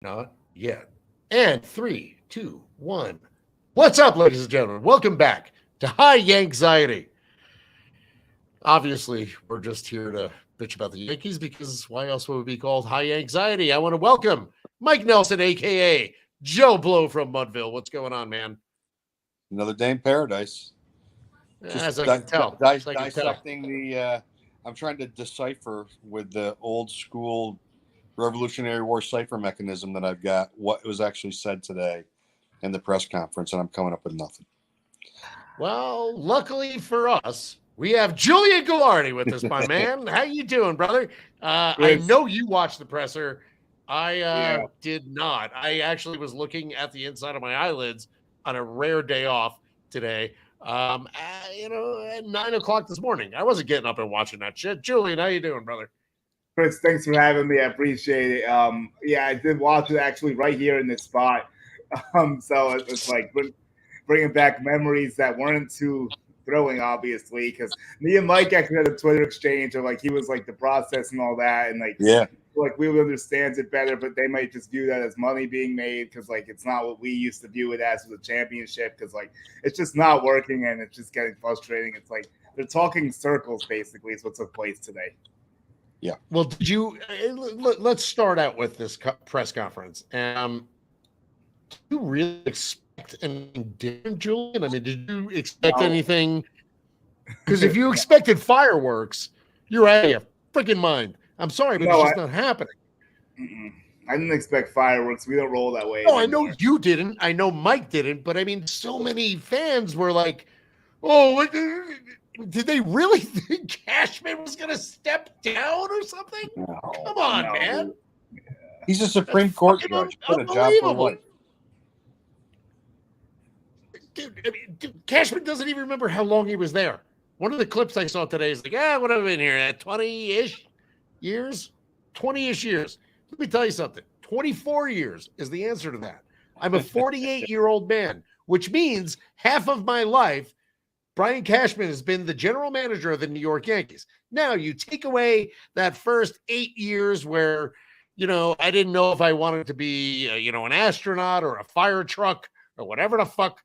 Not yet. And three, two, one. What's up, ladies and gentlemen? Welcome back to High Yanxiety. Obviously, we're just here to bitch about the Yankees because why else would it be called High Anxiety? I want to welcome Mike Nelson, aka Joe Blow from Mudville. What's going on, man? Another day in paradise. Just As I can tell. As I can tell. dissecting the. I'm trying to decipher with the old school Revolutionary War cipher mechanism that I've got what was actually said today in the press conference, and I'm coming up with nothing. Well, luckily for us, we have Julian Guilarte with us, my man. How you doing, brother? I know you watched the presser. I did not. I actually was looking at the inside of my eyelids on a rare day off today. At 9:00 this morning. I wasn't getting up and watching that shit. Julian, how you doing, brother? Chris, thanks for having me. I appreciate it. I did watch it actually right here in this spot. So it's like bringing back memories that weren't too thrilling, obviously, because me and Mike actually had a Twitter exchange of like he was like the process and all that, and like we would understand it better, but they might just view that as money being made because like it's not what we used to view it as with a championship because like it's just not working and it's just getting frustrating. It's like they're talking circles basically is what took place today. Yeah. Well, did you? Let's start out with this press conference. Do you really expect anything different, Julian? I mean, did you expect anything? Because if you expected fireworks, you're out of your freaking mind. I'm sorry, but it's just not happening. I didn't expect fireworks. We don't roll that way. No, anymore. I know you didn't. I know Mike didn't. But I mean, so many fans were like, "Oh, did they really think Cashman was going to step down or something?" No, come on, man. Yeah. He's a Supreme Court judge. Put a job for life. Dude, Cashman doesn't even remember how long he was there. One of the clips I saw today is like, what have I been here? 20-ish years? 20-ish years. Let me tell you something. 24 years is the answer to that. I'm a 48-year-old man, which means half of my life, Brian Cashman has been the general manager of the New York Yankees. Now, you take away that first 8 years where, I didn't know if I wanted to be, an astronaut or a fire truck or whatever the fuck.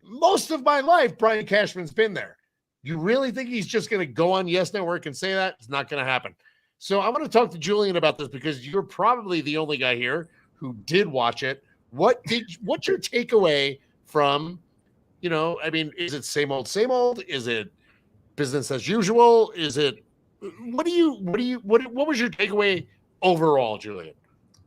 Most of my life, Brian Cashman's been there. You really think he's just going to go on Yes Network and say that? It's not going to happen. So I want to talk to Julian about this because you're probably the only guy here who did watch it. What's your takeaway from, is it same old? Is it business as usual? Is it, what was your takeaway overall, Julian?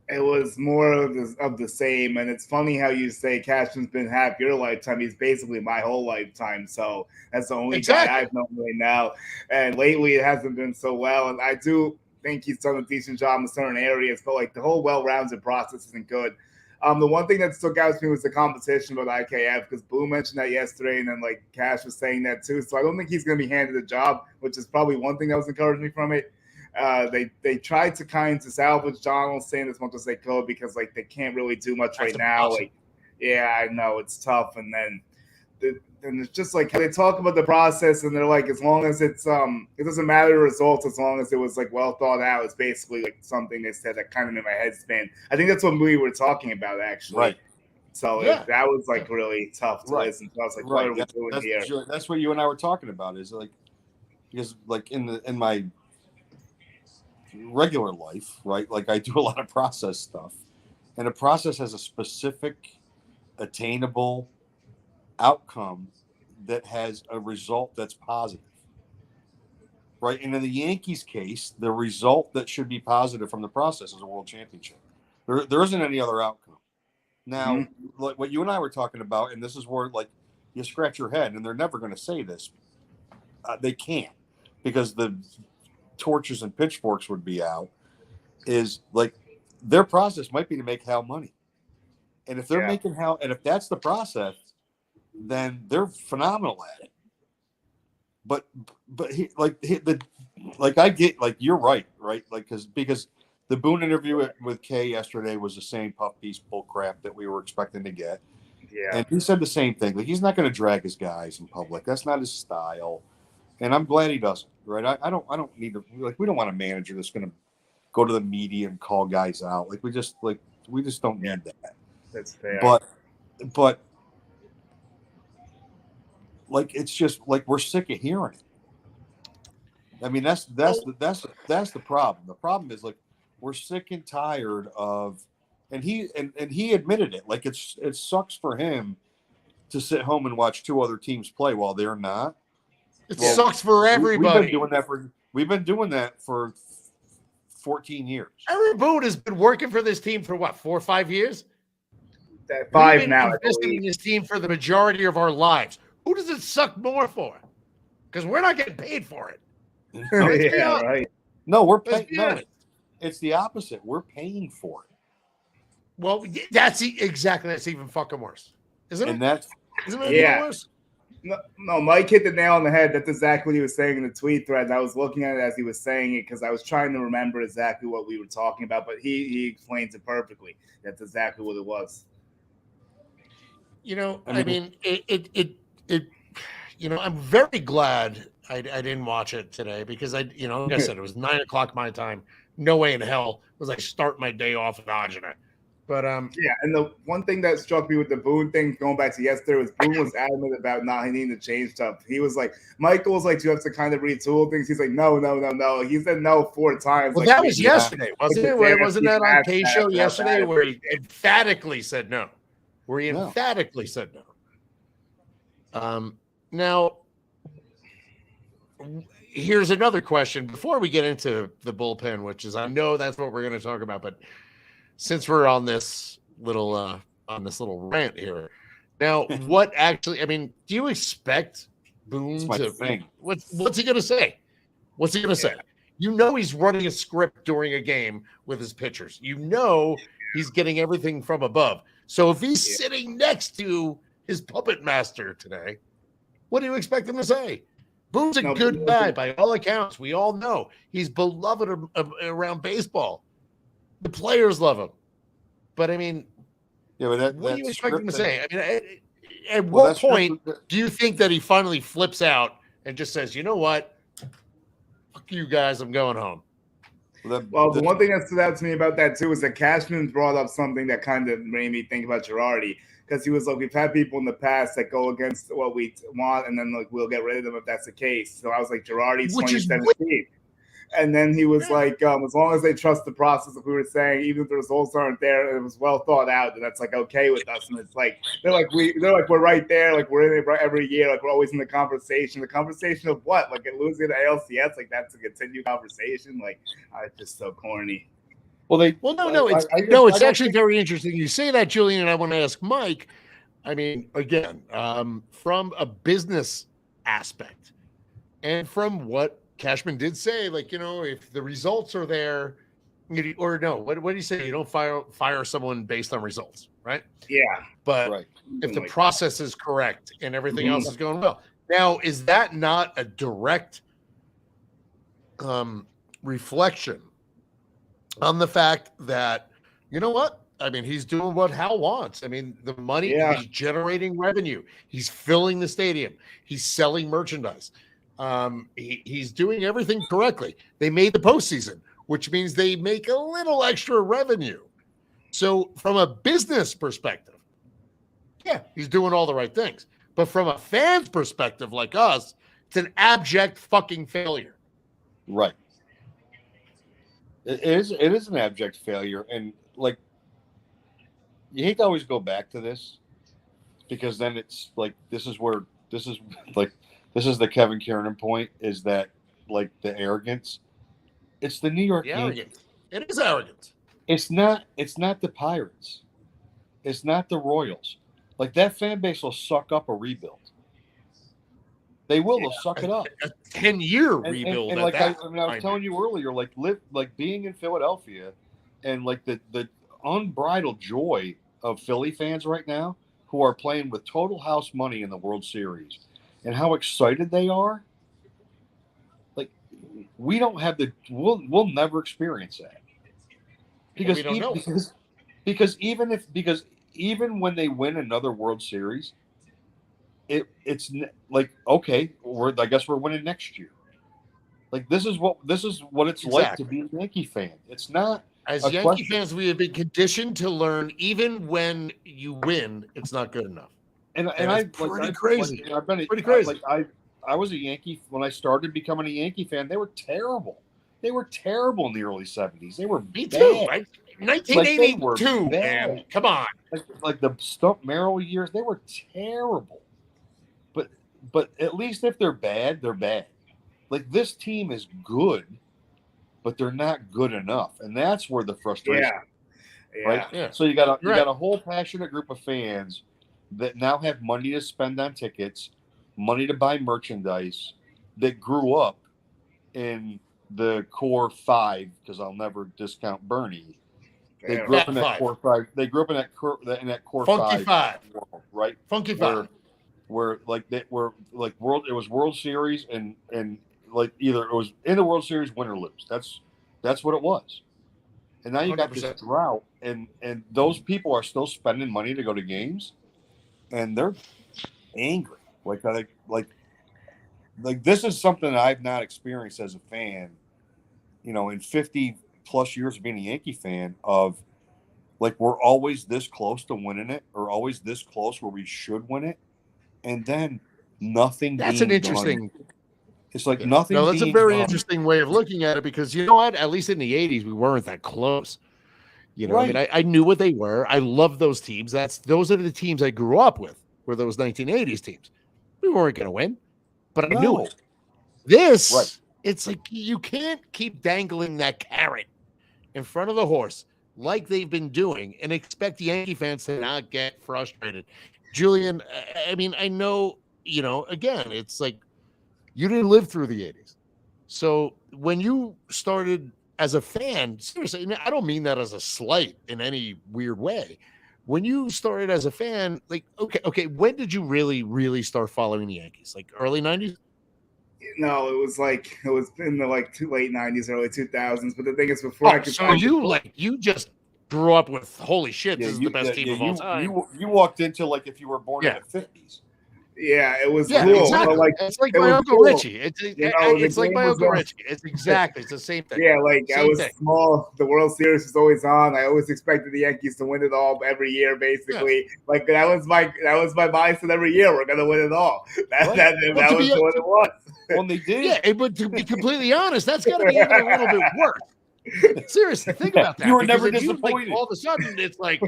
It was more of the same, and it's funny how you say Cashman's been half your lifetime. He's basically my whole lifetime, so that's the only guy I've known right now. And lately, it hasn't been so well. And I do think he's done a decent job in certain areas, but like the whole well-rounded process isn't good. The one thing that stuck out to me was the competition with IKF because Boo mentioned that yesterday, and then like Cash was saying that too. So I don't think he's going to be handed a job, which is probably one thing that was encouraging me from it. They tried to kind of salvage Donaldson as much as they could because like they can't really do much right now. Like, I know it's tough, and then it's just like they talk about the process, and they're like, as long as it's it doesn't matter the results as long as it was like well thought out. It's basically like something they said that kind of made my head spin. I think that's what we were talking about actually. Right. So that was like really tough to listen to. I was like, what are we doing here? That's what you and I were talking about. Is like because like in my regular life, right? Like I do a lot of process stuff, and a process has a specific attainable outcome that has a result that's positive, right? And in the Yankees case, the result that should be positive from the process is a world championship. There isn't any other outcome. Now, like what you and I were talking about, and this is where like you scratch your head, and they're never going to say this. They can't because the torches and pitchforks would be out. Is like their process might be to make Hal money, and if they're making Hal, and if that's the process, then they're phenomenal at it. But I get like you're right, like because the Boone interview with Kay yesterday was the same puff piece bull crap that we were expecting to get. Yeah, and he said the same thing. Like he's not going to drag his guys in public. That's not his style. And I'm glad he doesn't, right? I don't need to, like, we don't want a manager that's going to go to the media and call guys out. Like, we just, like, We just don't need that. That's fair. But like it's just like we're sick of hearing it. I mean, that's the problem. The problem is like we're sick and tired of, and he admitted it. Like it sucks for him to sit home and watch two other teams play while they're not. It sucks for everybody. We've been doing that for 14 years. Aaron Boone has been working for this team for what, 4 or 5 years? 5 now. Investing in this team for the majority of our lives. Who does it suck more for? Because we're not getting paid for it. Yeah, right. No, we're paying. No, it's the opposite. We're paying for it. Well, that's even fucking worse, isn't it? And isn't it even worse? No, Mike hit the nail on the head. That's exactly what he was saying in the tweet thread. I was looking at it as he was saying it because I was trying to remember exactly what we were talking about, but he explains it perfectly. That's exactly what it was. You know, I mean, you know, I'm very glad I didn't watch it today because like I said, it was 9:00 my time. No way in hell was I start my day off with agita. But yeah, and the one thing that struck me with the Boone thing, going back to yesterday, was Boone was adamant about not needing to change stuff. He was like, Michael was like, "Do you have to kind of retool things?" He's like, "No." He said no 4 times. Well, like, that was yesterday, wasn't it? Wasn't that on K Show yesterday where he emphatically said no? Now, here's another question before we get into the bullpen, which is I know that's what we're going to talk about, but since we're on this little rant here, now what actually? I mean, do you expect Boone to? What's he going to say? What's he going to say? You know, he's running a script during a game with his pitchers. You know, he's getting everything from above. So if he's sitting next to his puppet master today, what do you expect him to say? Boone's a good guy by all accounts. We all know he's beloved around baseball. The players love him. But I mean, what do you expect him to say? I mean, at what point do you think that he finally flips out and just says, you know what? Fuck you guys, I'm going home. Well, the one thing that stood out to me about that too is that Cashman brought up something that kind of made me think about Girardi, because he was like, we've had people in the past that go against what we want, and then like we'll get rid of them if that's the case. So I was like, Girardi 2017. And then he was like, as long as they trust the process, like we were saying, even if the results aren't there, it was well thought out, and that's like okay with us. And it's like they're like we're right there, like we're in it every year, like we're always in the conversation. The conversation of what? Like it losing the ALCS, like that's a continued conversation. Like it's just so corny. It's actually very interesting. You say that, Julian, and I want to ask Mike. I mean, again, from a business aspect, and from what Cashman did say, like, if the results are there, or no, what do you say? You don't fire someone based on results, right? Yeah. But if the process is correct and everything else is going well. Now, is that not a direct reflection on the fact that, you know what? I mean, he's doing what Hal wants. I mean, the money, he's generating revenue. He's filling the stadium. He's selling merchandise. He's doing everything correctly. They made the postseason, which means they make a little extra revenue. So from a business perspective, he's doing all the right things. But from a fan's perspective, like us, it's an abject fucking failure. Right. It is an abject failure. And like, you hate to always go back to this, because then it's like, this is the Kevin Kiernan point, is that like the arrogance. It's the New York Yankees. It is arrogant. It's not the Pirates. It's not the Royals. Like that fan base will suck up a rebuild. They will. They'll suck it up. A 10-year rebuild. And like I was telling you earlier, like being in Philadelphia, and like the unbridled joy of Philly fans right now, who are playing with total house money in the World Series, and how excited they are. Like we don't have we'll never experience that, because even when they win another World Series, it's like, okay, I guess we're winning next year. Like this is what it's like to be a Yankee fan. It's not As Yankee fans, we have been conditioned to learn even when you win, it's not good enough. And it's pretty crazy. I've been pretty crazy. I was a Yankee when I started becoming a Yankee fan. They were terrible. They were terrible in the early 70s. They were me bad. Too. Right? 1982, man. Come on. Like the Stump Merrill years, they were terrible. But at least if they're bad, they're bad. Like this team is good, but they're not good enough, and that's where the frustration. Yeah. Right. Yeah. So you got a whole passionate group of fans that now have money to spend on tickets, money to buy merchandise, that grew up in the core five, because I'll never discount Bernie. They grew up in that core five. They grew up in that core Funky five world, right? Funky five. Where it was World Series and like either it was in the World Series, win or lose. That's what it was. And now you 100%. Got this drought, and those people are still spending money to go to games, and they're angry. Like this is something that I've not experienced as a fan, in 50 plus years of being a Yankee fan, of like we're always this close to winning it, or always this close where we should win it, and then nothing. That's an interesting. Done. It's like nothing. No, that's a very interesting way of looking at it, because you know what? At least in the 80s, we weren't that close. Right. I mean, I knew what they were. I love those teams. Those are the teams I grew up with, were those 1980s teams. We weren't going to win, but I knew it. This, it's like you can't keep dangling that carrot in front of the horse like they've been doing and expect the Yankee fans to not get frustrated. Julian, I mean, I know, again, it's like you didn't live through the 80s. So when you started as a fan, seriously, I don't mean that as a slight in any weird way. When you started as a fan, like, okay, when did you really, really start following the Yankees? Like early 90s? No, it was in the late 90s, early 2000s. But the thing is, before I could. So you just grew up with, holy shit, this is the best team of all time. You walked into like if you were born in the 50s. Yeah, it was cool. Exactly. It's like my Uncle Richie. It's like my Uncle Richie. It's the same thing. Yeah, I was small. The World Series was always on. I always expected the Yankees to win it all every year, basically. Yeah. Like that was my mindset every year. We're gonna win it all. That was what it was. When they did. Yeah, but to be completely honest, that's got to be even a little bit worse. Seriously, think about that. You were never disappointed. All of a sudden, it's like,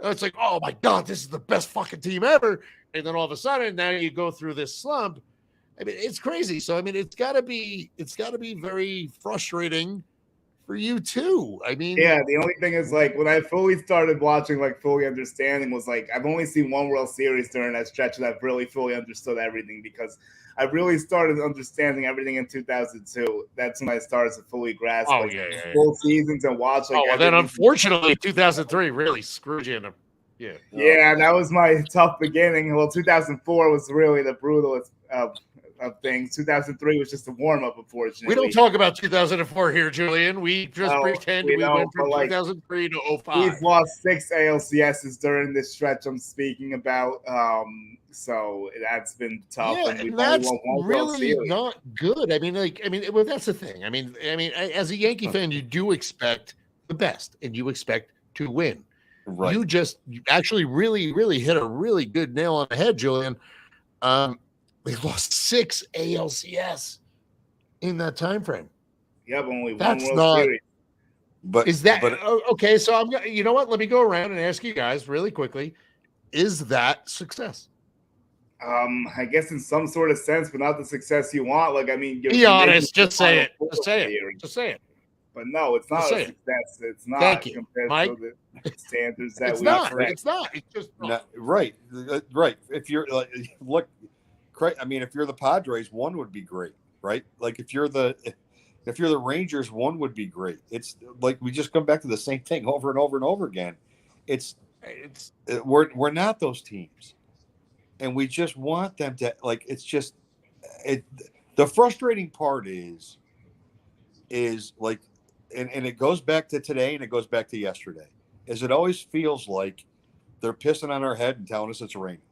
oh my God, this is the best fucking team ever. And then all of a sudden, now you go through this slump. I mean, it's crazy. So, I mean, it's got to be very frustrating for you too. I mean, yeah. The only thing is, when I fully started watching, fully understanding, was I've only seen one World Series during that stretch that I've really fully understood everything, because I really started understanding everything in 2002. That's when I started to fully grasp full seasons and watch. Then unfortunately, 2003 really screwed you in a. Yeah, that was my tough beginning. Well, 2004 was really the brutalest of things. 2003 was just a warm-up, unfortunately. We don't talk about 2004 here, Julian. We just pretend we went from 2003 to 05. We've lost 6 ALCSs during this stretch I'm speaking about. So that's been tough. Yeah, and that's really not good. I mean, well, that's the thing. I mean, as a Yankee fan, you do expect the best, and you expect to win. Right. You actually really, really hit a really good nail on the head, Julian. They lost 6 ALCS in that time frame. Yeah, but only that's one World Series. But is that okay? So I'm gonna. You know what? Let me go around and ask you guys really quickly. Is that success? I guess in some sort of sense, but not the success you want. Be honest. Just say it. Just say it. Just say it. But no, it's not a success. It's not. Thank you, compared Mike. to the standards that it's not. It's not. It's just right. If you're if you're the Padres, one would be great, right? Like if you're the Rangers, one would be great. It's like we just come back to the same thing over and over and over again. We're not those teams, and we just want them to It's just the frustrating part is and it goes back to today and it goes back to yesterday, is it always feels like they're pissing on our head and telling us it's raining.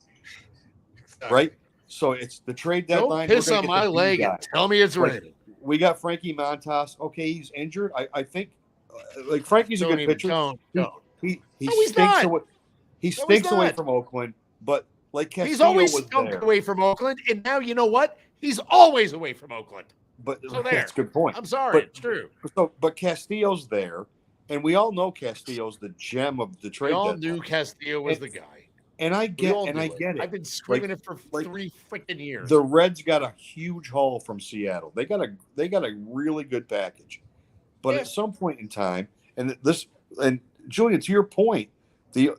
Right? So it's the trade deadline. Don't piss on my leg and tell me it's raining. We got Frankie Montas. Okay, he's injured. I think like Frankie's a Don't good even, pitcher. don't. He No, stinks he's not. away. He No, he's stinks away not. from Oakland, but like Castillo He's always was stunk there. away from Oakland, and now you know what? He's always away from Oakland. But So there. that's a good point. I'm sorry, But- it's true. But Castillo's there, and we all know Castillo's the gem of the trade. We all deadline. knew Castillo was the guy. And I We get all and knew I it. get it. I've been screaming Like- it for like 3 freaking years. The Reds got a huge haul from Seattle. They got a really good package. But Yeah. at some point in time, and Julian, to your point, the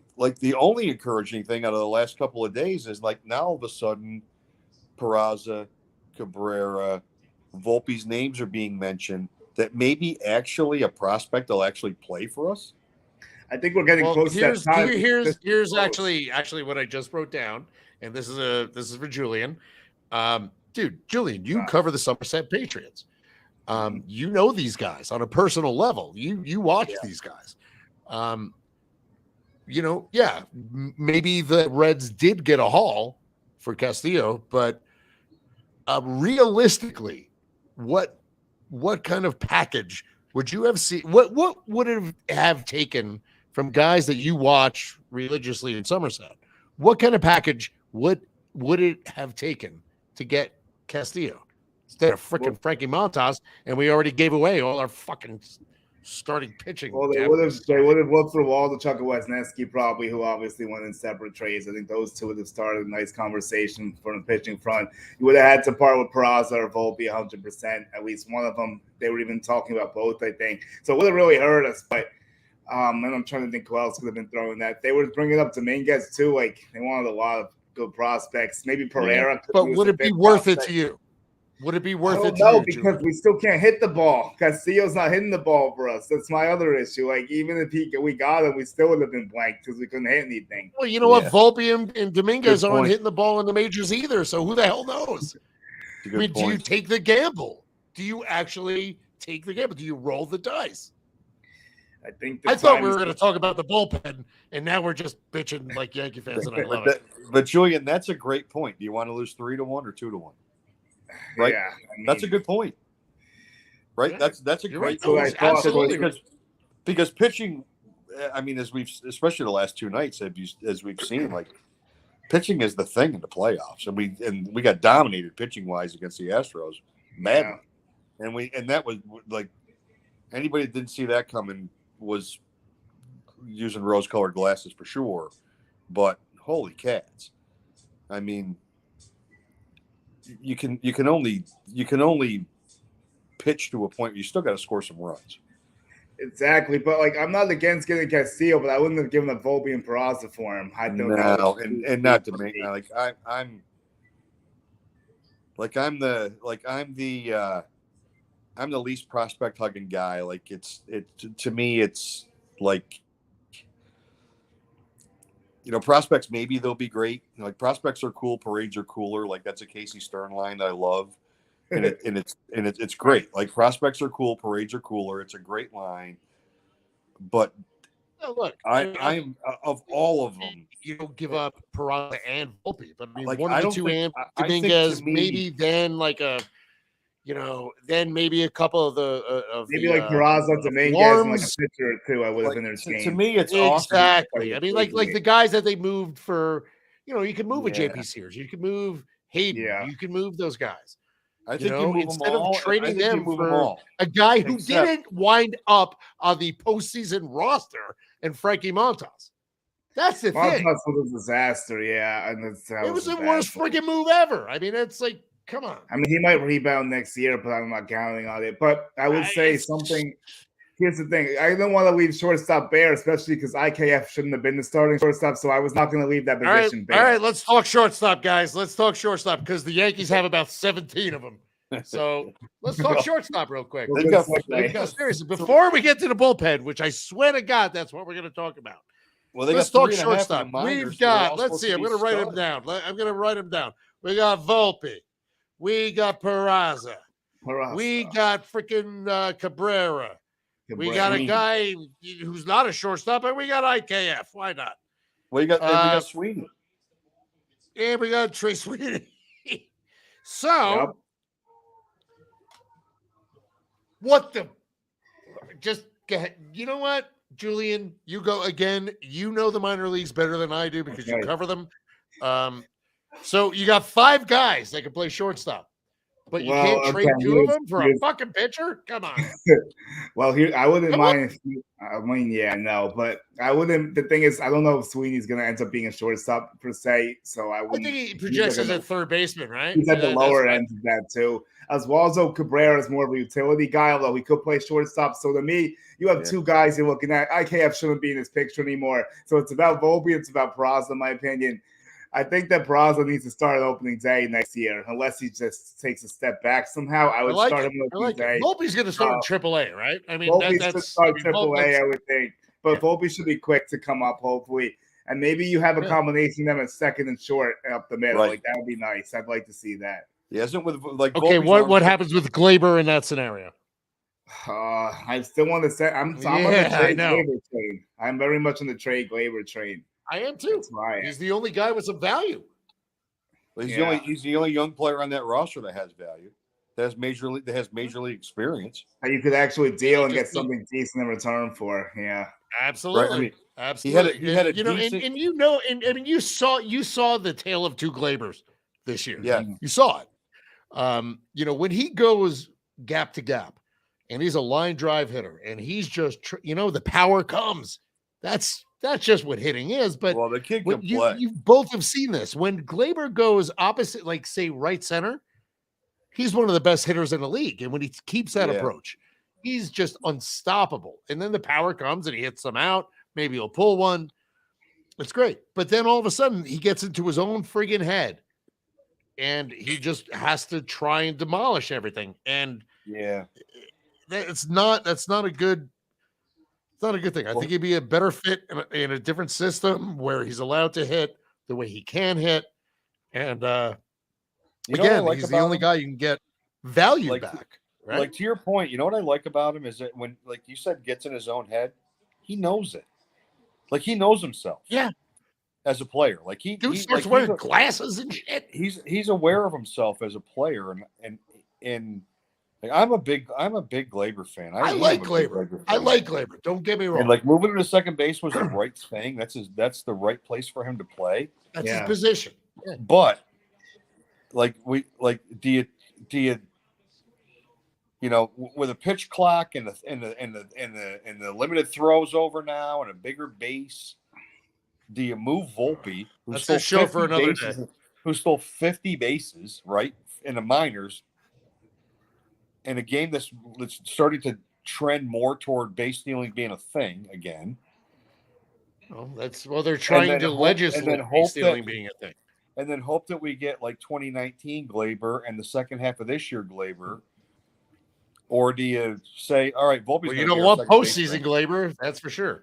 only encouraging thing out of the last couple of days is like now all of a sudden Peraza, Cabrera, Volpe's names are being mentioned that maybe actually a prospect will actually play for us. I think we're getting close to that time. Here's actually what I just wrote down, and this is for Julian. Dude, Julian, you cover the Somerset Patriots. You know these guys on a personal level. You watch these guys. Maybe the Reds did get a haul for Castillo, but realistically, what kind of package would you have seen? What would it have taken from guys that you watch religiously in Somerset? What kind of package would it have taken to get Castillo instead of freaking Frankie Montas? And we already gave away all our fucking starting pitching. Well, they would have looked through all the Chuck Wesneski probably, who obviously went in separate trades. I think those two would have started a nice conversation from the pitching front. You would have had to part with Peraza or Volpe 100%. At least one of them. They were even talking about both, I think. So it would have really hurt us. But and I'm trying to think who else could have been throwing that. They were bringing up Dominguez too. Like they wanted a lot of good prospects. Maybe Pereira. But would it be worth it to you? Would it be worth it to you? No, because Julian? We still can't hit the ball. Castillo's not hitting the ball for us. That's my other issue. Like, even if we got him, we still would have been blank because we couldn't hit anything. Well, you know what? Volpe and Dominguez aren't hitting the ball in the majors either, so who the hell knows? I mean, do you take the gamble? Do you actually take the gamble? Do you roll the dice? I thought we were going to talk about the bullpen, and now we're just bitching like Yankee fans, and I love it. But Julian, that's a great point. Do you want to lose 3-1 or 2-1? Right, yeah, that's a good point. Right, yeah. that's a great point. Absolutely, because pitching. I mean, especially the last 2 nights, as we've seen, like pitching is the thing in the playoffs, and we got dominated pitching wise against the Astros, madly, and that was like anybody that didn't see that coming was using rose-colored glasses for sure. But holy cats, I mean. You can only pitch to a point where you still got to score some runs. Exactly, but like I'm not against getting Castillo, but I wouldn't have given up Volpe and Peraza for him. I don't know, and not to make I'm the least prospect hugging guy. Like to me, it's like. Prospects, maybe they'll be great. Like prospects are cool, parades are cooler. Like that's a Casey Stern line that I love, and it's great. Like prospects are cool, parades are cooler. It's a great line, but look, I'm of all of them. You don't give up Peraza and Volpe, but I mean, like, one of the two and Dominguez, maybe then like then maybe a couple of like Peraza, Dominguez, and like a pitcher or two. I would have been their team. To me, it's exactly. Awesome. I mean, like the guys that they moved for. You can move a JP Sears, you can move Hayden, you can move those guys. I think you move instead them all, of trading them for a guy who didn't wind up on the postseason roster and Frankie Montas. That's the thing. Montas was a disaster, and it was the worst freaking move ever. I mean, it's like. Come on. I mean, he might rebound next year, but I'm not counting on it. But I would say something. Here's the thing. I don't want to leave shortstop bare, especially because IKF shouldn't have been the starting shortstop, so I was not going to leave that position bare. All right, let's talk shortstop, guys. Let's talk shortstop because the Yankees have about 17 of them. So let's talk shortstop real quick. Seriously, before we get to the bullpen, which I swear to God, that's what we're going to talk about. Well, let's talk shortstop. We've got, let's see, I'm going to write them down. We got Volpe. We got Peraza. We got freaking Cabrera. We got a guy who's not a shortstop, and we got IKF. Why not? Well, we got Sweeney. And we got Trey Sweeney. What the? Just You know what, Julian? You go again. You know the minor leagues better than I do because you cover them. So you got 5 guys that can play shortstop, but you can't trade 2 of them for a fucking pitcher? Come on. Well, here I wouldn't mind. But I wouldn't. The thing is, I don't know if Sweeney's going to end up being a shortstop per se. So I wouldn't. I think he projects as a third baseman, right? He's at the lower end of that too. Oswaldo Cabrera is more of a utility guy, although he could play shortstop. So to me, you have 2 guys you're looking at. IKF shouldn't be in this picture anymore. So it's about Volpe, it's about Peraza, in my opinion. I think that Peraza needs to start opening day next year, unless he just takes a step back somehow. I would start him opening day. Volpe's going to start in AAA, right? I mean, Volpe start AAA, I would think. But Volpe should be quick to come up, hopefully. And maybe you have a combination of them at second and short up the middle. Like that would be nice. I'd like to see that. Yeah, isn't with like okay? What happens with Gleyber in that scenario? I still want to say I'm on the trade Gleyber train. I'm very much on the trade Gleyber train. I am too. He's the only guy with some value. Well, he's the only young player on that roster that has value. That has major league experience. And you could actually deal and get something decent in return for. Yeah, absolutely. Right? I mean, absolutely. He had a decent... and you saw the tale of 2 Gleybers this year. Yeah, you saw it. When he goes gap to gap, and he's a line drive hitter, and he's just the power comes. That's just what hitting is. But the kid can play. You both have seen this. When Gleyber goes opposite, like say right center, he's one of the best hitters in the league. And when he keeps that approach, he's just unstoppable. And then the power comes and he hits them out. Maybe he'll pull one. It's great. But then all of a sudden he gets into his own friggin' head and he just has to try and demolish everything. And that's not a good thing. I think he'd be a better fit in a different system where he's allowed to hit the way he can hit. And again, he's the only guy you can get value back. Right? Like to your point, you know what I like about him is that when, like you said, gets in his own head, he knows it. Like he knows himself. Yeah. As a player, like he starts wearing glasses and shit. He's aware of himself as a player, and like I'm a big Gleyber fan. I like Gleyber. Don't get me wrong. And like moving to second base was the right thing. That's the right place for him to play. That's his position. Yeah. But do you with a pitch clock and the limited throws over now and a bigger base, do you move Volpe? That's a show for another day. Who stole 50 bases, right, in the minors, in a game that's starting to trend more toward base stealing being a thing again. They're trying to legislate base stealing being a thing. And then hope that we get like 2019 Gleyber and the second half of this year Gleyber. Or do you say, all right, Volpe's you don't want postseason Gleyber, that's for sure.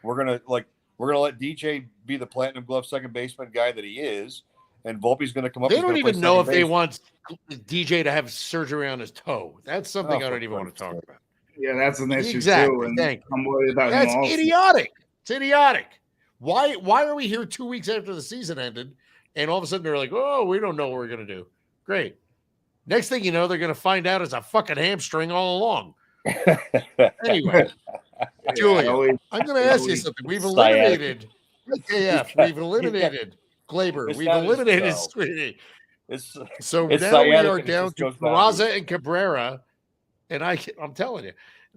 We're gonna let DJ be the platinum glove second baseman guy that he is, and Volpe's gonna come up. They don't even know if they want DJ to have surgery on his toe. That's something I don't even want to talk about. Yeah, that's an issue too. And I'm worried about him. That's idiotic. It's idiotic. Why are we here 2 weeks after the season ended, and all of a sudden they're like, oh, we don't know what we're gonna do. Great. Next thing you know, they're gonna find out it's a fucking hamstring all along. Anyway. Julian, I'm going to ask you something. We've eliminated IKF. We've eliminated Gleyber. We've eliminated Sweeney. So now we are down to Peraza and Cabrera. And I'm telling you.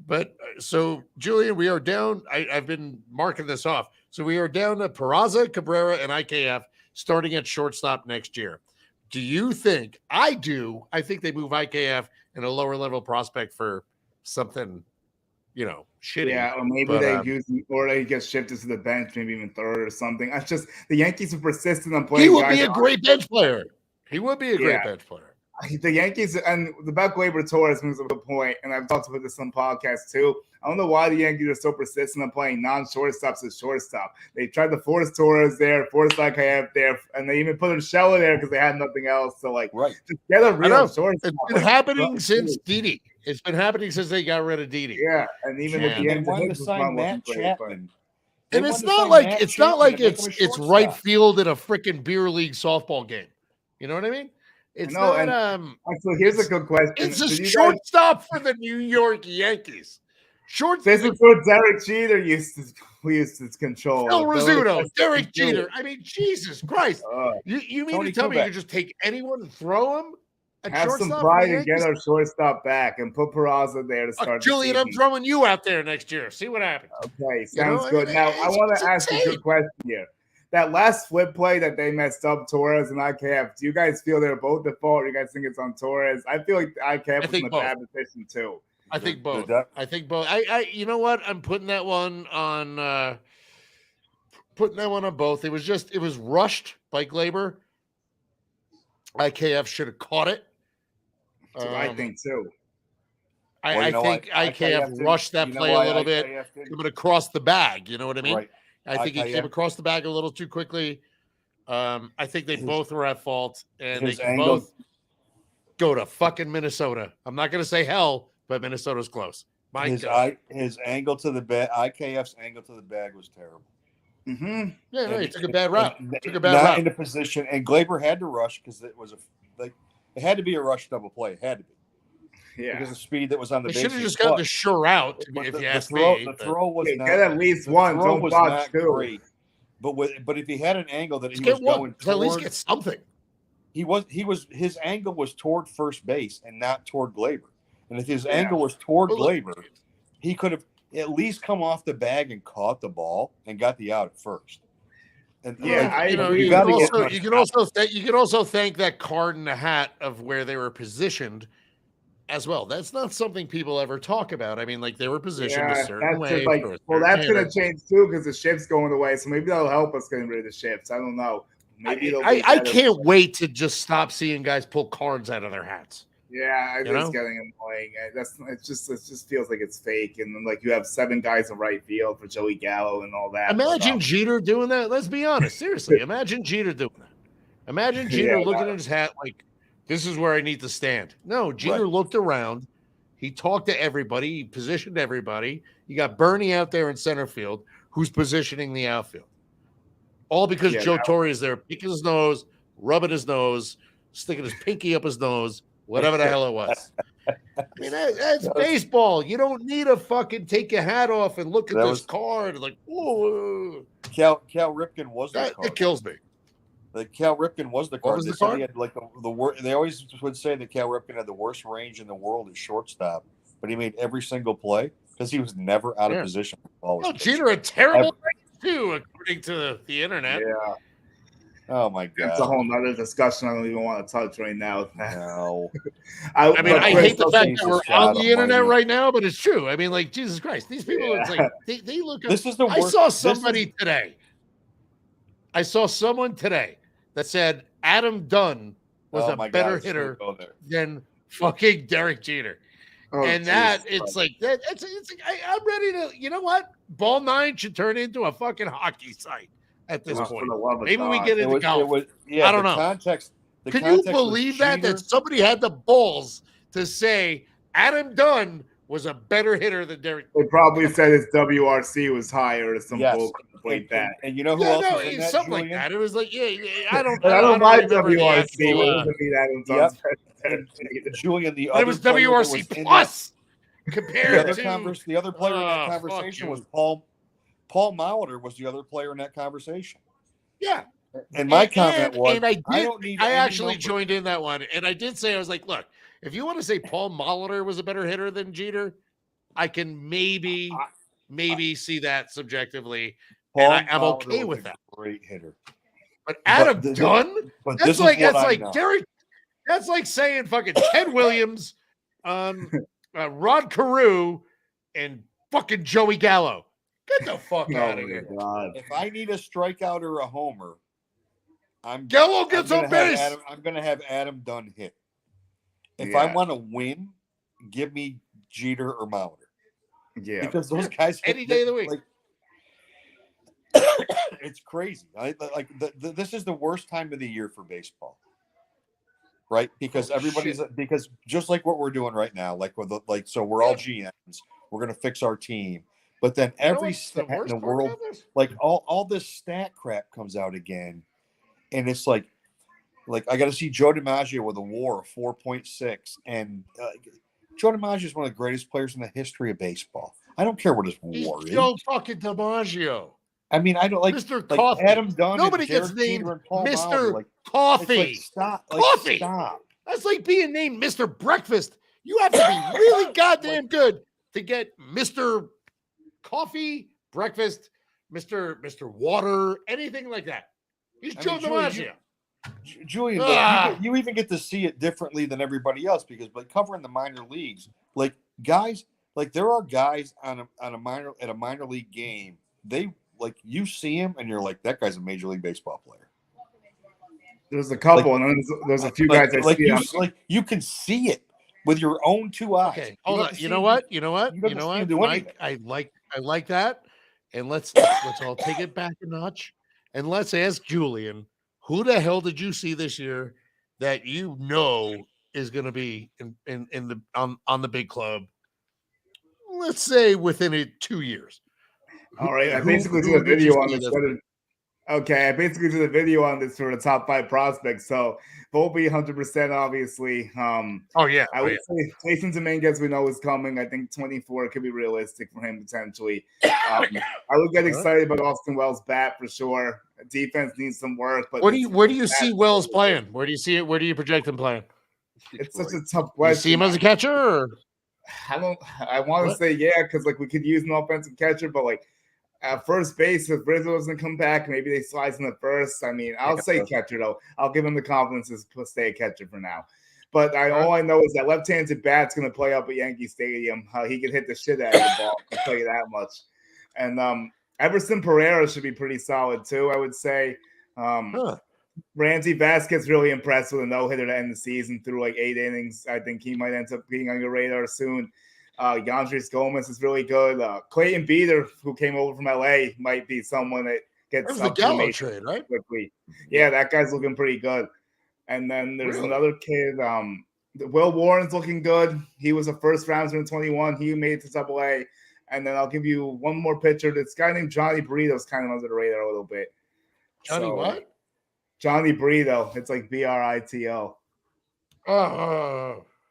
But so, Julian, we are down. I've been marking this off. So we are down to Peraza, Cabrera, and IKF starting at shortstop next year. Do you think? I do. I think they move IKF and a lower level prospect for something shitty. Yeah, or maybe they use him, or they get shifted to the bench, maybe even third or something. It's just the Yankees are persistent on playing. He would be a great bench player. He would be a great bench player. The Yankees, and about Gleyber Torres brings up a point, and I've talked about this on podcasts too. I don't know why the Yankees are so persistent on playing non-shortstops as shortstop. They tried to force Torres there, force IKF there, and they even put Urshela there because they had nothing else. So, just get a real shortstop. It's been happening since Didi. It's been happening since they got rid of Didi. Yeah, and even at the end, they wanted to sign Matt Chapman. And it's not like it's right field in a freaking beer league softball game. You know what I mean? It's not. So here's a good question. It's a shortstop for the New York Yankees. Short. This is what Derek Jeter used to control. Phil Rizzuto, Derek Jeter. I mean, Jesus Christ! You mean Tony to tell me Kubek. you could just take anyone and throw him at Have some shortstop? pride and get our shortstop back and put Peraza there to start. Julian, I'm throwing you out there next year. See what happens. Okay, sounds good. Now I want to ask you a good question here. That last flip play that they messed up, Torres and IKF, do you guys feel they're both at fault, or you guys think it's on Torres? I feel like IKF was in a bad position too. I think both. I think both. You know what? I'm putting that one on. Putting that one on both. It was rushed by Glaber. IKF should have caught it. I think too. I think IKF rushed that play a little bit, coming across the bag. You know what I mean? Right. I think he came across the bag a little too quickly. I think they both were at fault, and they can both go to fucking Minnesota. I'm not going to say hell, but Minnesota's close. His angle to the bag, IKF's angle to the bag was terrible. Mm-hmm. Yeah, no, he took a bad route. Not in a position, and Glaber had to rush because it was it had to be a rush double play. It had to be. Yeah, because of the speed that was on the base. They should have just gotten the sure out. If you ask me, the throw was not, get at least one. Don't watch two. Great. But if he had an angle that he was going toward, at least get something. His angle was toward first base and not toward Glaber. And if his angle was toward Glaber, he could have at least come off the bag and caught the ball and got the out at first. And you can also thank that card in the hat of where they were positioned as well. That's not something people ever talk about. I mean, like, they were positioned a certain way. That's going to change too because the shift's going away. So maybe that'll help us getting rid of the shifts. I don't know. Maybe I can't wait to just stop seeing guys pull cards out of their hats. Yeah, it's getting annoying. It just feels like it's fake. And then, like, you have 7 guys in right field for Joey Gallo and all that. Imagine Jeter doing that. Let's be honest. Seriously, imagine Jeter doing that. Imagine Jeter looking at his hat like, this is where I need to stand. No, Jeter looked around. He talked to everybody. He positioned everybody. You got Bernie out there in center field who's positioning the outfield. All because Joe Torre is there picking his nose, rubbing his nose, sticking his pinky up his nose, whatever the hell it was. I mean, that's baseball. You don't need to fucking take your hat off and look at this card like, whoa. Cal Ripken was that card. It kills me. Like, Cal Ripken was the card. What was the card? He had, like, the worst. They always would say that Cal Ripken had the worst range in the world at shortstop, but he made every single play because he was never out of position. Jeter had terrible range too, according to the internet. Yeah. Oh my God. That's a whole nother discussion I don't even want to touch right now. No. I hate the fact that we're on the internet right now, but it's true. I mean, like, Jesus Christ, these people, it's like they look up. This is the worst. I saw someone today that said Adam Dunn was a better hitter than fucking Derek Jeter. It's like that. It's like I'm ready to. You know what? Ball 9 should turn into a fucking hockey site at this point. Maybe we get into golf. I don't know. Can you believe that somebody had the balls to say Adam Dunn was a better hitter than Derek? They probably said his WRC was higher or some bull like that. And you know who else was in that, something Julian? like that. It was like, I don't like WRC. Julian, the other it was WRC plus compared to the other player in that conversation was Paul Molitor was the other player in that conversation. Yeah. And my comment was, I actually joined in that one, and I did say, I was like, look, if you want to say Paul Molitor was a better hitter than Jeter, I can maybe see that subjectively. I'm okay with that. Great hitter. But Adam Dunn? That's like Derek. That's like saying fucking Ted Williams, Rod Carew, and fucking Joey Gallo. Get the fuck out of here. God. If I need a strikeout or a homer, Gallo gets on base. I'm going to have Adam Dunn hit. If I want to win, give me Jeter or Molitor. Yeah. Because those guys any day of the week. It's crazy. This is the worst time of the year for baseball. Right? Because because just like what we're doing right now, so we're all GMs, we're going to fix our team. But then every stat in the world, like all this stat crap comes out again. And it's like I got to see Joe DiMaggio with a WAR of 4.6. And Joe DiMaggio is one of the greatest players in the history of baseball. I don't care what his He's WAR is. Joe fucking DiMaggio. I mean, I don't like Mr. like Coffee. Adam Dunn. Nobody and gets Derek named Jeter and Paul Mr. Mauser. Like, Coffee. Like, stop. Like, Coffee. Stop. That's like being named Mr. Breakfast. You have to be really goddamn good to get Mr. Coffee, Breakfast, Mr. Water, anything like that. He's Joe DiMaggio. Julian, like, you even get to see it differently than everybody else because, like, covering the minor leagues, like guys, like there are guys on a minor league game. They like you see him and you're like, that guy's a Major League Baseball player. There's a couple, and then there's a few guys I see. You can see it with your own two eyes. Okay, hold on. You know what, Mike? I like that, and let's all take it back a notch, and let's ask Julian, who the hell did you see this year that you know is going to be in the on the big club? Let's say within 2 years. All right, I basically did a video on this. Okay, I basically did a video on this for the top 5 prospects. So Volpe 100%, obviously. I would say Jason Dominguez, we know is coming. I think 24 could be realistic for him potentially. I would get excited about Austin Wells' bat for sure. Defense needs some work, but where do you see Wells playing? Where do you see it? Where do you project him playing? It's such a tough question. You see him as a catcher? Or? I want to say yeah, because like we could use an offensive catcher, but like at first base, if Rizzo doesn't come back, maybe they slide in the first. I mean, I'll say catcher though. I'll give him the confidence to stay a catcher for now. But all I know is that left-handed bat's going to play up at Yankee Stadium. He can hit the shit out of the ball. I'll tell you that much. And Everson Pereira should be pretty solid too, I would say. Ramsey Vasquez really impressed with a no-hitter to end the season through like 8 innings. I think he might end up being on your radar soon. Yandris Gomez is really good. Clayton Beater, who came over from LA, might be someone that gets that was the Gallo trade, right? Quickly. Yeah, that guy's looking pretty good. And then there's another kid. Will Warren's looking good. He was a first rounder in 21. He made it to AA. And then I'll give you one more pitcher. This guy named Johnny Burrito's kind of under the radar a little bit. What? Johnny Burrito. It's like Brito.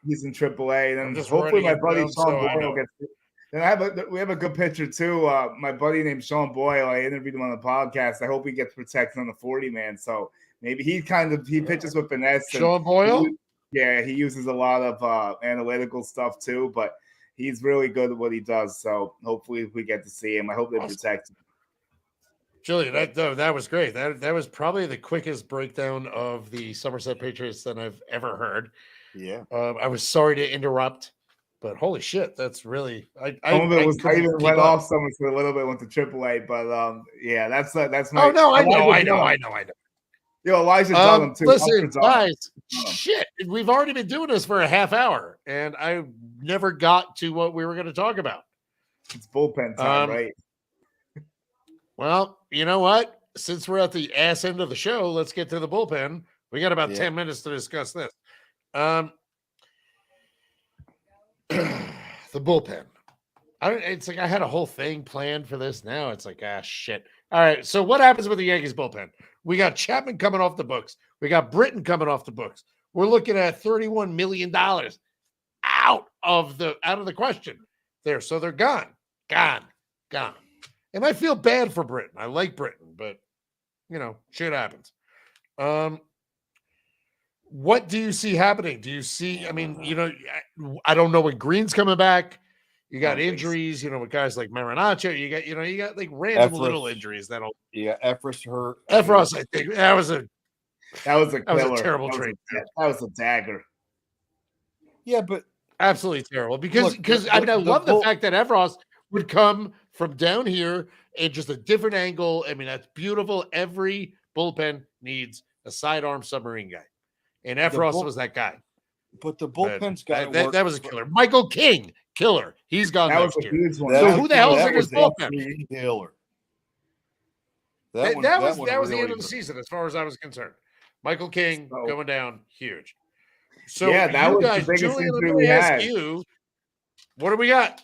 He's in AAA. And then hopefully my buddy Sean Boyle gets it. Then we have a good pitcher too. My buddy named Sean Boyle. I interviewed him on the podcast. I hope he gets protected on the 40-man. So maybe he pitches with finesse. Sean Boyle? He uses a lot of analytical stuff too, but he's really good at what he does. So hopefully we get to see him. I hope they protect him. Julian, that was great. That was probably the quickest breakdown of the Somerset Patriots that I've ever heard. Yeah. I was sorry to interrupt, but holy shit, that's really I even went off Somerset a little bit, went to AAA, but that's my. Oh no, I know. Yo, Elijah Dunham too. Listen, guys, shit, we've already been doing this for a half hour, and I never got to what we were going to talk about. It's bullpen time, right? Well, you know what? Since we're at the ass end of the show, let's get to the bullpen. We got about 10 minutes to discuss this. The bullpen. It's like I had a whole thing planned for this. Now it's like, shit. All right. So what happens with the Yankees bullpen? We got Chapman coming off the books. We got Britton coming off the books. We're looking at $31 million out of the question there. So they're gone. And I feel bad for Britton. I like Britton, but shit happens. What do you see happening? Do you see? I mean, I don't know when Green's coming back. You got injuries, with guys like Marinaccio. You got like random little injuries that'll. Yeah, Efros hurt. Efros, I think that was a terrible trade. That was a dagger. Yeah, but absolutely terrible because I love the fact that Efros would come from down here and just a different angle. I mean, that's beautiful. Every bullpen needs a sidearm submarine guy, and Efros was that guy. But the bullpen's got that was a killer. Michael King, killer. He's gone next year. Huge one. So who the hell is in his bullpen? Killer. That was the end of the season, as far as I was concerned. Michael King going down, huge. So that was guys, the biggest Julian, injury let me ask you, what do we got?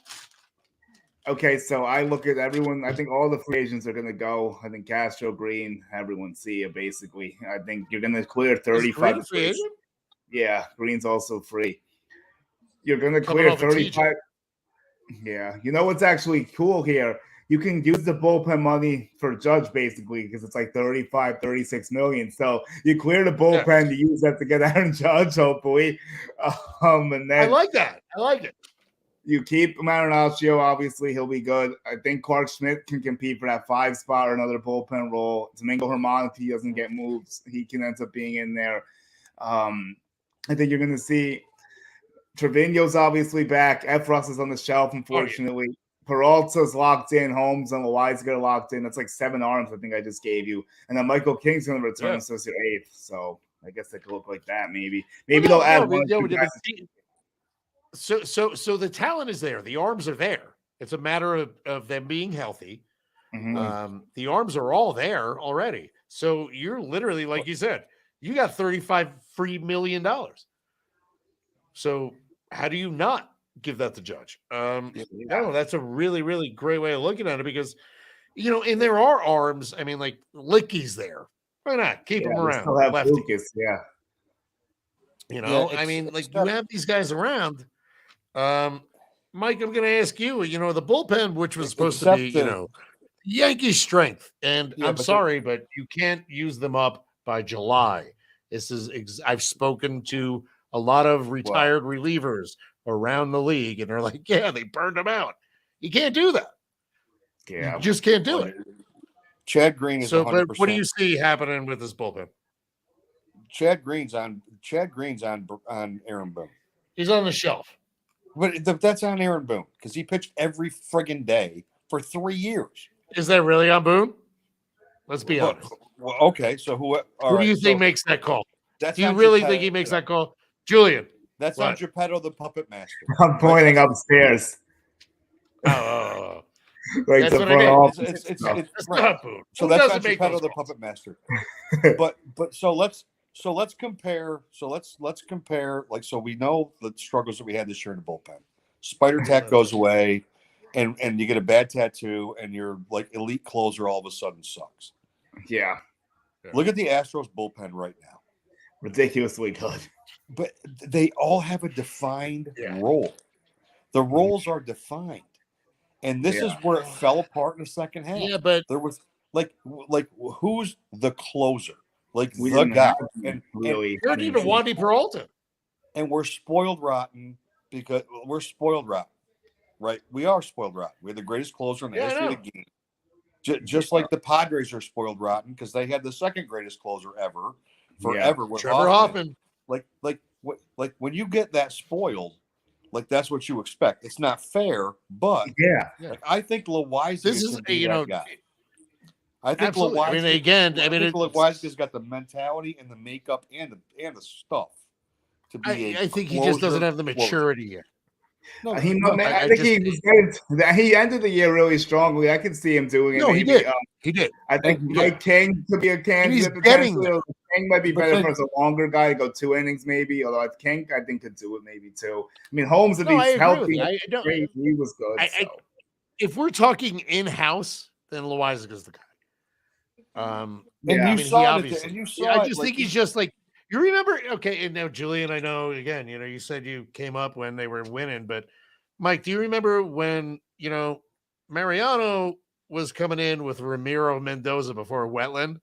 Okay, so I look at everyone. I think all the free agents are going to go. I think Castro, Green, everyone see it basically. I think you're going to clear 35. Free agent? Yeah, Green's also free. You're going to clear 35. Yeah. You know what's actually cool here? You can use the bullpen money for Judge basically because it's like 35, 36 million. So you clear the bullpen to use that to get Aaron Judge, hopefully. And then I like that. I like it. You keep Marinaccio, obviously he'll be good. I think Clark Schmidt can compete for that 5 spot or another bullpen role. Domingo Germán, if he doesn't get moves, he can end up being in there. I think you're going to see Trevino's obviously back. Efros is on the shelf, unfortunately. Oh, yeah. Peralta's locked in. Holmes and Loaizaga are locked in. That's like 7 arms I think I just gave you. And then Michael King's going to return, so it's your 8th. So I guess they could look like that maybe. Maybe they'll add one. So the talent is there. The arms are there. It's a matter of them being healthy. Mm-hmm. The arms are all there already. So you're literally, like you said, you got $35 free million. So how do you not give that to Judge? No, that's a really, really great way of looking at it because, and there are arms. I mean, like Licky's there. Why not keep him around? Still have Lucas, I mean, like you have these guys around. Mike, I'm going to ask you, the bullpen, which was supposed to be, Yankees' strength. And I'm sorry, but you can't use them up by July. This is, I've spoken to a lot of retired relievers around the league, and they're like, yeah, they burned them out. You can't do that. Yeah. You just can't do it. Chad Green is 100%. But what do you see happening with this bullpen? Chad Green's on Aaron Boone. He's on the shelf. But that's on Aaron Boone because he pitched every friggin' day for 3 years. Is that really on Boone? Let's be honest. Well, okay, so who do you think makes that call? Do you really think he makes that call? Julian. That's on Geppetto, the puppet master. I'm pointing upstairs. Oh. Like that's what I mean. It's not Boone. So that's on Geppetto, the puppet master. but so let's compare. So let's compare. Like, so we know the struggles that we had this year in the bullpen. Spider tack goes away, and you get a bad tattoo, and your like elite closer all of a sudden sucks. Yeah. Look at the Astros bullpen right now. Ridiculously good. But they all have a defined role. The roles are defined, and this is where it fell apart in the second half. Yeah, but there was like who's the closer? Like the guy, and you're even Wandy Peralta, and we're spoiled rotten because we're spoiled rotten, right? We are spoiled rotten. We're the greatest closer in the history of the game. Just like the Padres are spoiled rotten because they had the second greatest closer ever, forever. With Trevor Hoffman. Like when you get that spoiled, like that's what you expect. It's not fair, but like, I think Loaizaga is that guy. I think Loaizaga, has got the mentality and the makeup and the stuff to be. I think he just doesn't have the maturity yet. No, I think he ended the year really strongly. I can see him doing it. No, he did. He did. I think Mike King could be a candidate. King might be better for a longer guy to go 2 innings, maybe. Although King, I think, could do it maybe too. I mean, Holmes, if he's healthy, he was good. If we're talking in-house, then Loaizaga is the guy. I just think he's just like. You remember, okay, and now Julian, I know, again, you said you came up when they were winning, but Mike, do you remember when, Mariano was coming in with Ramiro Mendoza before Wetland?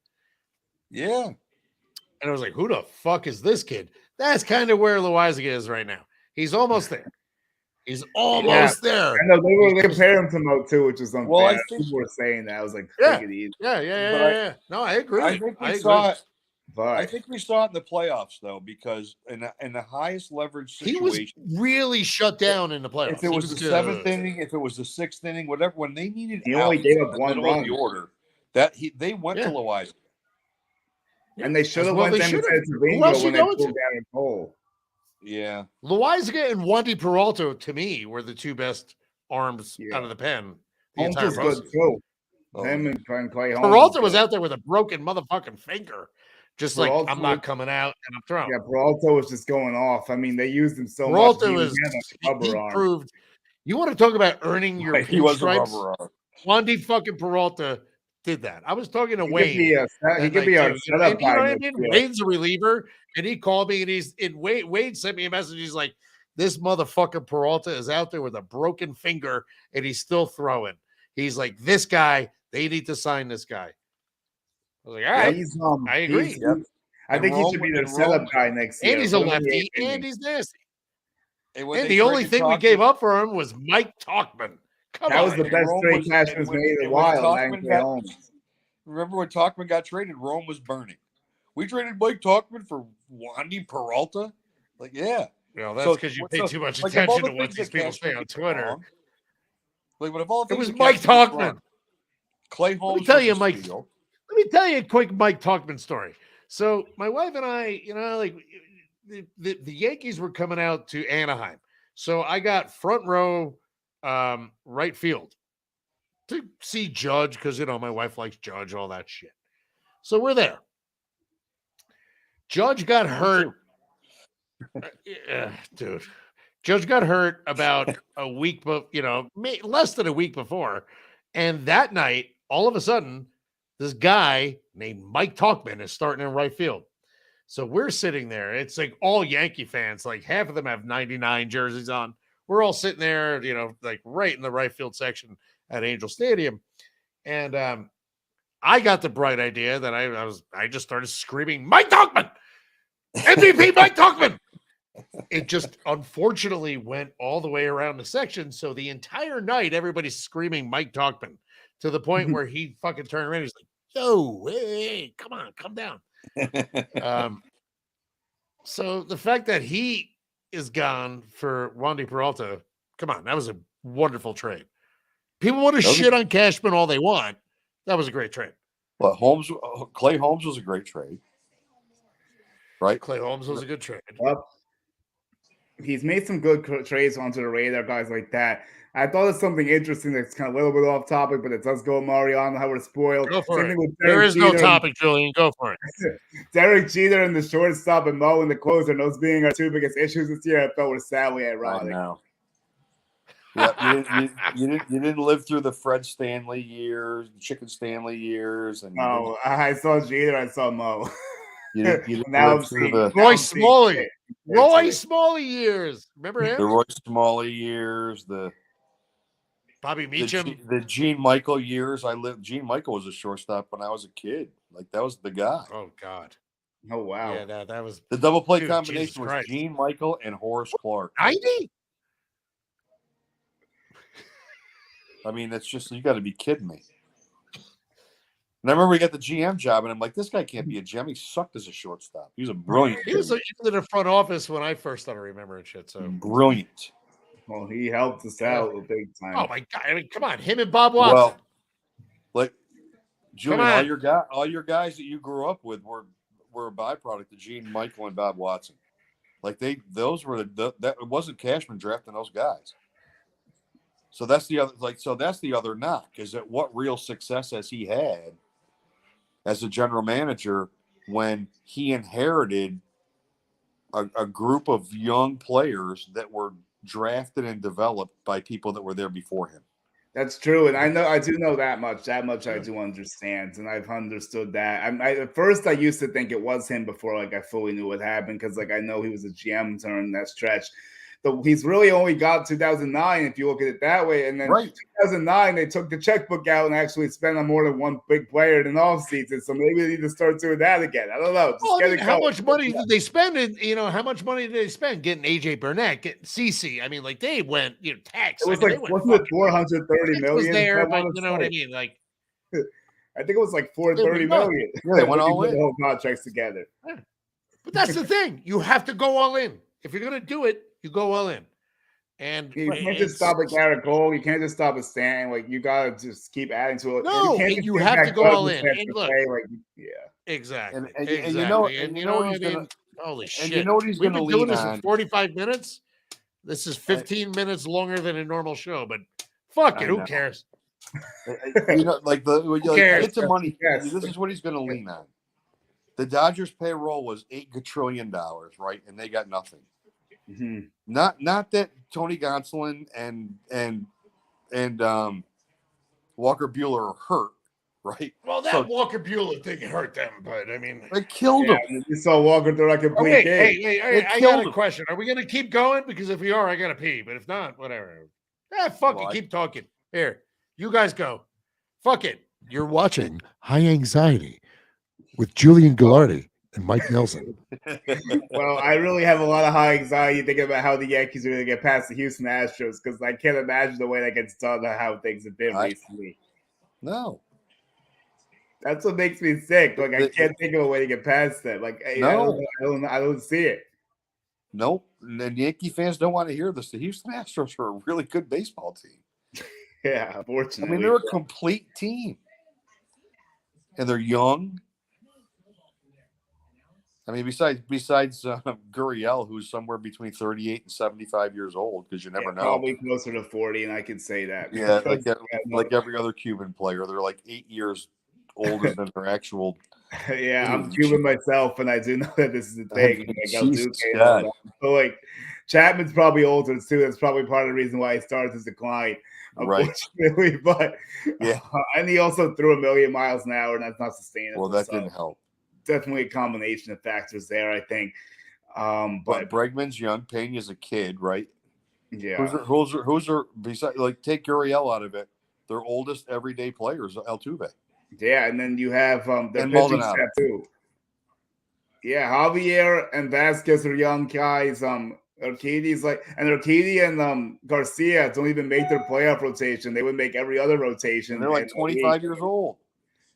Yeah. And I was like, who the fuck is this kid? That's kind of where Loaizaga is right now. He's almost there. He's almost there. I know they compared him to Mo too, which is unfair. Well, people were saying that. I was like, take it easy. Yeah. No, I agree. I think we saw it. But I think we saw it in the playoffs, though, because in the highest leverage situation, he was really shut down in the playoffs. If it was the 7th inning, if it was the 6th inning, whatever, when they needed, he only gave up one run. The order they went to Loaizaga, and they should have went them to Trevino when they pulled down in pole. Yeah, Loaizaga and Wandy Peralta to me were the 2 best arms out of the pen. The entire good too. Him and Clay Holmes. Peralta was out there with a broken motherfucking finger. Just Peralta, like I'm not coming out and I'm throwing. Yeah, Peralta was just going off. I mean, they used him so much. He proved. You want to talk about earning your stripes? Wandy fucking Peralta did that. I was talking to Wayne. He could be a setup. You know what I mean? Wayne's a reliever, and he called me, and Wade sent me a message. He's like, This motherfucker Peralta is out there with a broken finger and he's still throwing. He's like, this guy, they need to sign this guy. I was like, all right, I agree. I think he should be their setup guy next year. And he's a lefty, and he's nasty. And the only thing we gave up for him was Mike Tauchman. That was the best trade Cashman's made in a while. Remember when Tauchman got traded? Rome was burning. We traded Mike Tauchman for Wandy Peralta? Like, yeah. Well, that's because you pay too much attention to what these people say on Twitter. Like, what if all it was Mike Tauchman. Clay Holmes. Let me tell you a quick Mike Tauchman story. So my wife and I, like the Yankees were coming out to Anaheim. So I got front row right field to see Judge because, my wife likes Judge, all that shit. So we're there. Judge got hurt. Dude. Judge got hurt about a week, but less than a week before. And that night, all of a sudden, this guy named Mike Tauchman is starting in right field. So we're sitting there. It's like all Yankee fans, like half of them have 99 jerseys on. We're all sitting there, like right in the right field section at Angel Stadium. And I got the bright idea that I just started screaming, Mike Tauchman! MVP Mike Tauchman! It just unfortunately went all the way around the section. So the entire night, everybody's screaming Mike Tauchman to the point where he fucking turned around. He's like, yo, hey, come on, come down. So the fact that he is gone for Wandy Peralta, come on, that was a wonderful trade. People want to shit on Cashman all they want. That was a great trade. Well, Clay Holmes was a great trade. Right? Clay Holmes was a good trade. Well, he's made some good trades onto the radar, guys like that. I thought it's something interesting that's kind of a little bit off topic, but it does go Mariano, how we're spoiled. Go for it. There is no topic, Julian. Go for it. Derek Jeter and the shortstop and Mo and the closer, and those being our two biggest issues this year, I felt were sadly ironic. I know. Yeah, you didn't live through the Fred Stanley years, Chicken Stanley years, and I saw Jeter, I saw Mo. You didn't live through the Roy Smalley years. Remember him? The Roy Smalley years, the Bobby Meacham, the Gene Michael years. Gene Michael was a shortstop when I was a kid. Like, that was the guy. Oh God. Oh wow. Yeah, that was the double play combination was Gene Michael and Horace Clark. 90? I mean, that's just, you got to be kidding me. And I remember we got the GM job, and I'm like, this guy can't be a GM. He sucked as a shortstop. He was a brilliant. He was in the front office when I first started remembering shit. So brilliant. Well, he helped us out a big time. Oh my God! I mean, come on, him and Bob Watson. Well, like Julian, all your guys that you grew up with were a byproduct of Gene Michael and Bob Watson. Like that it wasn't Cashman drafting those guys. So that's the other knock, is that what real success has he had as a general manager when he inherited a group of young players that were drafted and developed by people that were there before him. That's true, and I do know that much. That much I do understand, and I've understood that. At first, I used to think it was him before, like, I fully knew what happened, because, like, I know he was a GM during that stretch. He's really only got 2009 if you look at it that way. And then 2009, they took the checkbook out and actually spent on more than one big player in off season. So maybe they need to start doing that again. I don't know. How much money did they spend? How much money did they spend getting AJ Burnett, getting CC? I mean, like, they went, tax. It was wasn't it 430 million? Was there, but you know what I mean? Like, I think it was like 430 million. Yeah, they went all in. The whole contracts together. Yeah. But that's the thing. You have to go all in. If you're going to do it, you go all in. And you can't just stop at Garrett Cole. You can't just stop at Stan. Like, you gotta just keep adding to it. No, you have to go all in. And look, exactly. And you know what he's gonna. Holy shit! And you know what he's going to lean doing this on? in 45 minutes. This is 15 minutes longer than a normal show, but fuck it. Who cares? It's a money. This is what he's going to lean on. The Dodgers' payroll was $8 quadrillion, right? And they got nothing. Mm-hmm. Not that Tony Gonsolin and Walker Buehler are hurt, right? Well, that So Walker Buehler thing hurt them, but I mean, they killed him. You saw Walker throw a complete okay, game. hey, I got a question. Are we going to keep going? Because if we are, I got to pee. But if not, whatever. Fuck it. Keep talking. Here, you guys go. Fuck it. You're watching High Anxiety with Julian Guilarte and Mike Nelson. Well, I really have a lot of high anxiety thinking about how the Yankees are going to get past the Houston Astros because I can't imagine the way that gets done or how things have been recently. No. That's what makes me sick. Like I can't think of a way to get past that. Like no. I don't see it. Nope. And Yankee fans don't want to hear this. The Houston Astros are a really good baseball team. Yeah, unfortunately. I mean, they're a complete team. And they're young. I mean, besides Gurriel, who's somewhere between 38 and 75 years old, because you never know. Probably closer to 40, and I could say that. Yeah, like every other Cuban player, they're like 8 years older than their actual. Yeah, I'm Cuban myself, and I do know that this is the thing. So, like, Chapman's probably older too. That's probably part of the reason why he started his decline, unfortunately. Right. But yeah, and he also threw 1,000,000 miles an hour, and that's not sustainable. Well, that didn't help. Definitely a combination of factors there, I think. But Bregman's young, Pena's a kid, right? Yeah. Who's besides, like, take Gurriel out of it? Their oldest everyday players, Altuve. Yeah, and then you have the pitching staff too. Yeah, Javier and Vasquez are young guys. Urquidy's Urquidy and Garcia don't even make their playoff rotation. They would make every other rotation. And they're like 25 years old.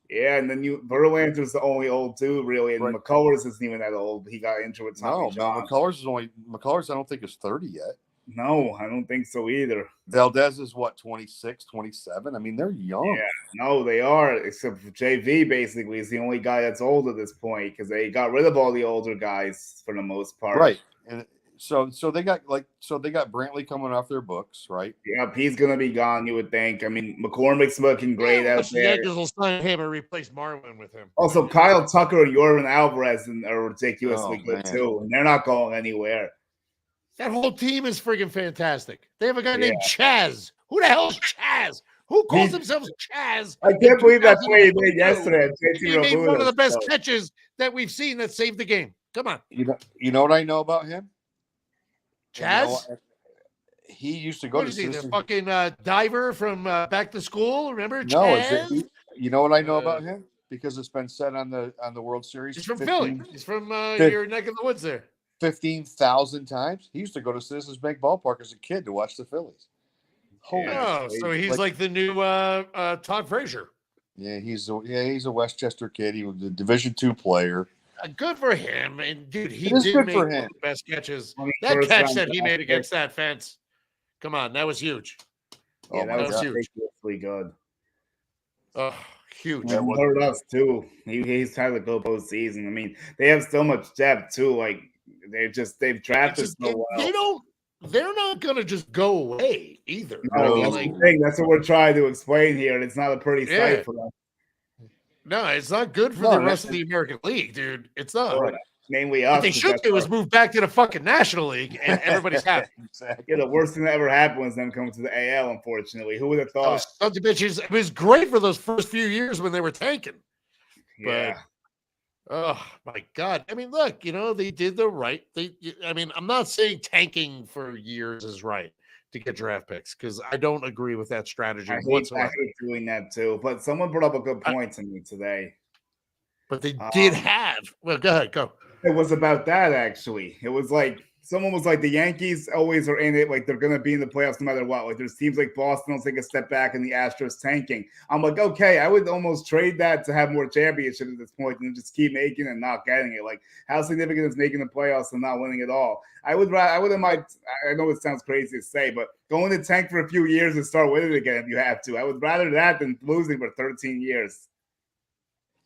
Yeah, and then Verlander's the only old too, really, and McCullers isn't even that old. He got injured with Tommy John. McCullers I don't think is 30 yet. No, I don't think so either. Valdez is what, 26, 27? I mean, they're young. Yeah, no, they are, except for JV basically is the only guy that's old at this point because they got rid of all the older guys for the most part. Right. And so they got Brantley coming off their books, right? Yeah, he's gonna be gone, you would think. I mean, McCormick's looking great out there. The Yankees will sign him and replace Marwin with him. Also, Kyle Tucker and Yorvin Alvarez are ridiculously good too, and they're not going anywhere. That whole team is friggin' fantastic. They have a guy named Chaz. Who the hell is Chaz? Who calls themselves Chaz? I can't believe that play he made yesterday. He made one of the best catches that we've seen that saved the game. Come on. You know what I know about him? Chaz? He used to go to the fucking diver from Back to School. Remember? No, Chaz? You know what I know about him? Because it's been said on the World Series. He's from Philly. He's from your neck of the woods there. 15,000 times. He used to go to Citizens Bank Ballpark as a kid to watch the Phillies. So he's like the new Todd Frazier. Yeah, he's a Westchester kid. He was a Division II player. Good for him, and dude, he did make one of the best catches. That catch that he made against that fence. Come on, that was huge. Yeah, that was huge. Ridiculously good. Oh, huge. And hurt us too. He's had to go postseason. I mean, they have so much depth too. Like they've drafted so well. They're not gonna just go away either. No, that's what we're trying to explain here, and it's not a pretty sight for them. No, it's not good for the rest of the American League, dude. It's not. Right. Mainly us. What they should do is move back to the fucking National League, and everybody's happy. Yeah, the worst thing that ever happened was them coming to the AL. Unfortunately, who would have thought? Sons of bitches. It was great for those first few years when they were tanking. Yeah. But, oh my God! I mean, look, they did the right. I'm not saying tanking for years is right to get draft picks because I don't agree with that strategy whatsoever. I hate doing that too. But someone brought up a good point to me today. But they did have. Well, go ahead, go. It was about that actually. It was like someone was like the Yankees always are in it, like they're gonna be in the playoffs no matter what. Like there's teams like Boston will take a step back and the Astros tanking. I'm like, okay, I would almost trade that to have more championships at this point and just keep making and not getting it. Like how significant is making the playoffs and not winning at all? I know it sounds crazy to say, but going to tank for a few years and start winning again if you have to. I would rather that than losing for 13 years.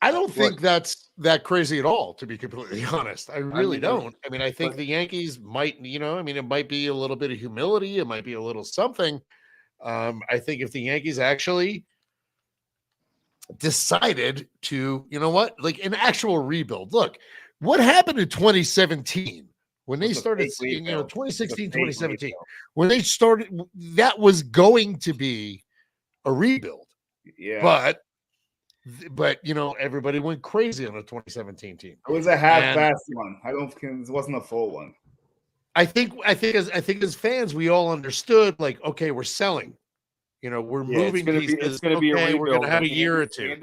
I don't think that's that crazy at all, to be completely honest. I really don't. I mean, I think the Yankees might, it might be a little bit of humility. It might be a little something. I think if the Yankees actually decided to, like an actual rebuild. Look, what happened in 2017 when they started seeing, 2016, 2017, when they started, that was going to be a rebuild. Yeah. But But everybody went crazy on the 2017 team. It was a half-assed one. I don't think it wasn't a full one. I think as fans, we all understood, like, okay, we're selling. We're moving pieces. It's going to be a rebuild. We're going to have a year or two.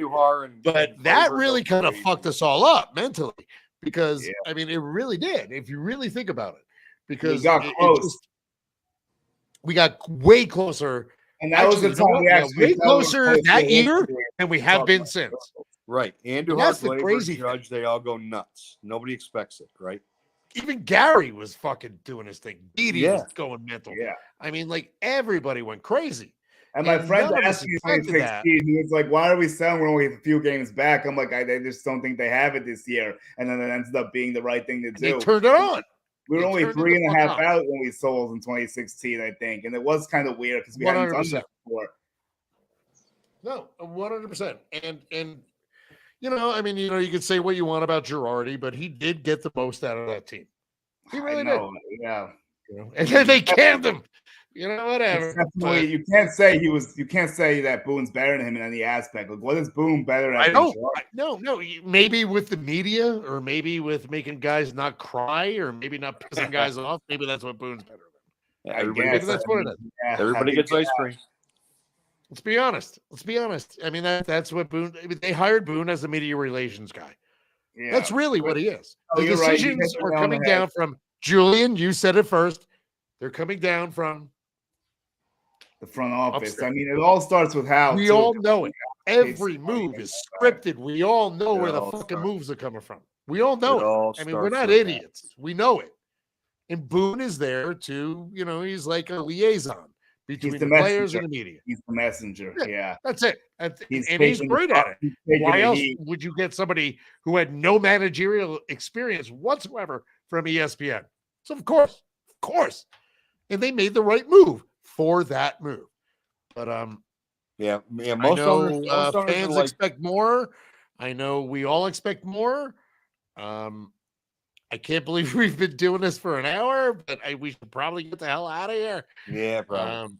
But and that really kind of fucked us all up mentally because, I mean, it really did, if you really think about it. Because we got close. We got way closer. And that was the time we actually way closer that year than we have been since. Right. Andujar, Gleyber, Judge, they all go nuts. Nobody expects it, right? Even Gary was fucking doing his thing. Didi was going mental. Yeah. I mean, like, everybody went crazy. And my friend asked me in 2016, he was like, why are we selling? We're only a few games back. I'm like, I just don't think they have it this year. And then it ended up being the right thing to do. They turned it on. We were only 3.5 out when we sold in 2016, I think. And it was kind of weird because we hadn't done that before. No, 100%. And I mean, you could say what you want about Girardi, but he did get the most out of that team. He really did. Yeah. And then they canned him. Whatever. You can't say that Boone's better than him in any aspect. Like, what is Boone better at? No. Maybe with the media, or maybe with making guys not cry, or maybe not pissing guys off. Maybe that's what Boone's better than. Maybe that's what it is. Yeah, everybody gets ice cream. Let's be honest. I mean, that's what Boone. I mean, they hired Boone as a media relations guy. Yeah. That's really what he is. The decisions are coming down from Julian. You said it first. They're coming down from the front office. Upstairs. I mean, it all starts with Hal. We all know it. Every move is scripted. We all know where the fucking moves are coming from. We all know it. I mean, we're not idiots. We know it. And Boone is there to, he's like a liaison between the players and the media. He's the messenger. Yeah. That's it. And he's great at it. Why else would you get somebody who had no managerial experience whatsoever from ESPN? So, of course. And they made the right move for that move. But most owners fans expect more. I know we all expect more. I can't believe we've been doing this for an hour, but we should probably get the hell out of here. Yeah, probably.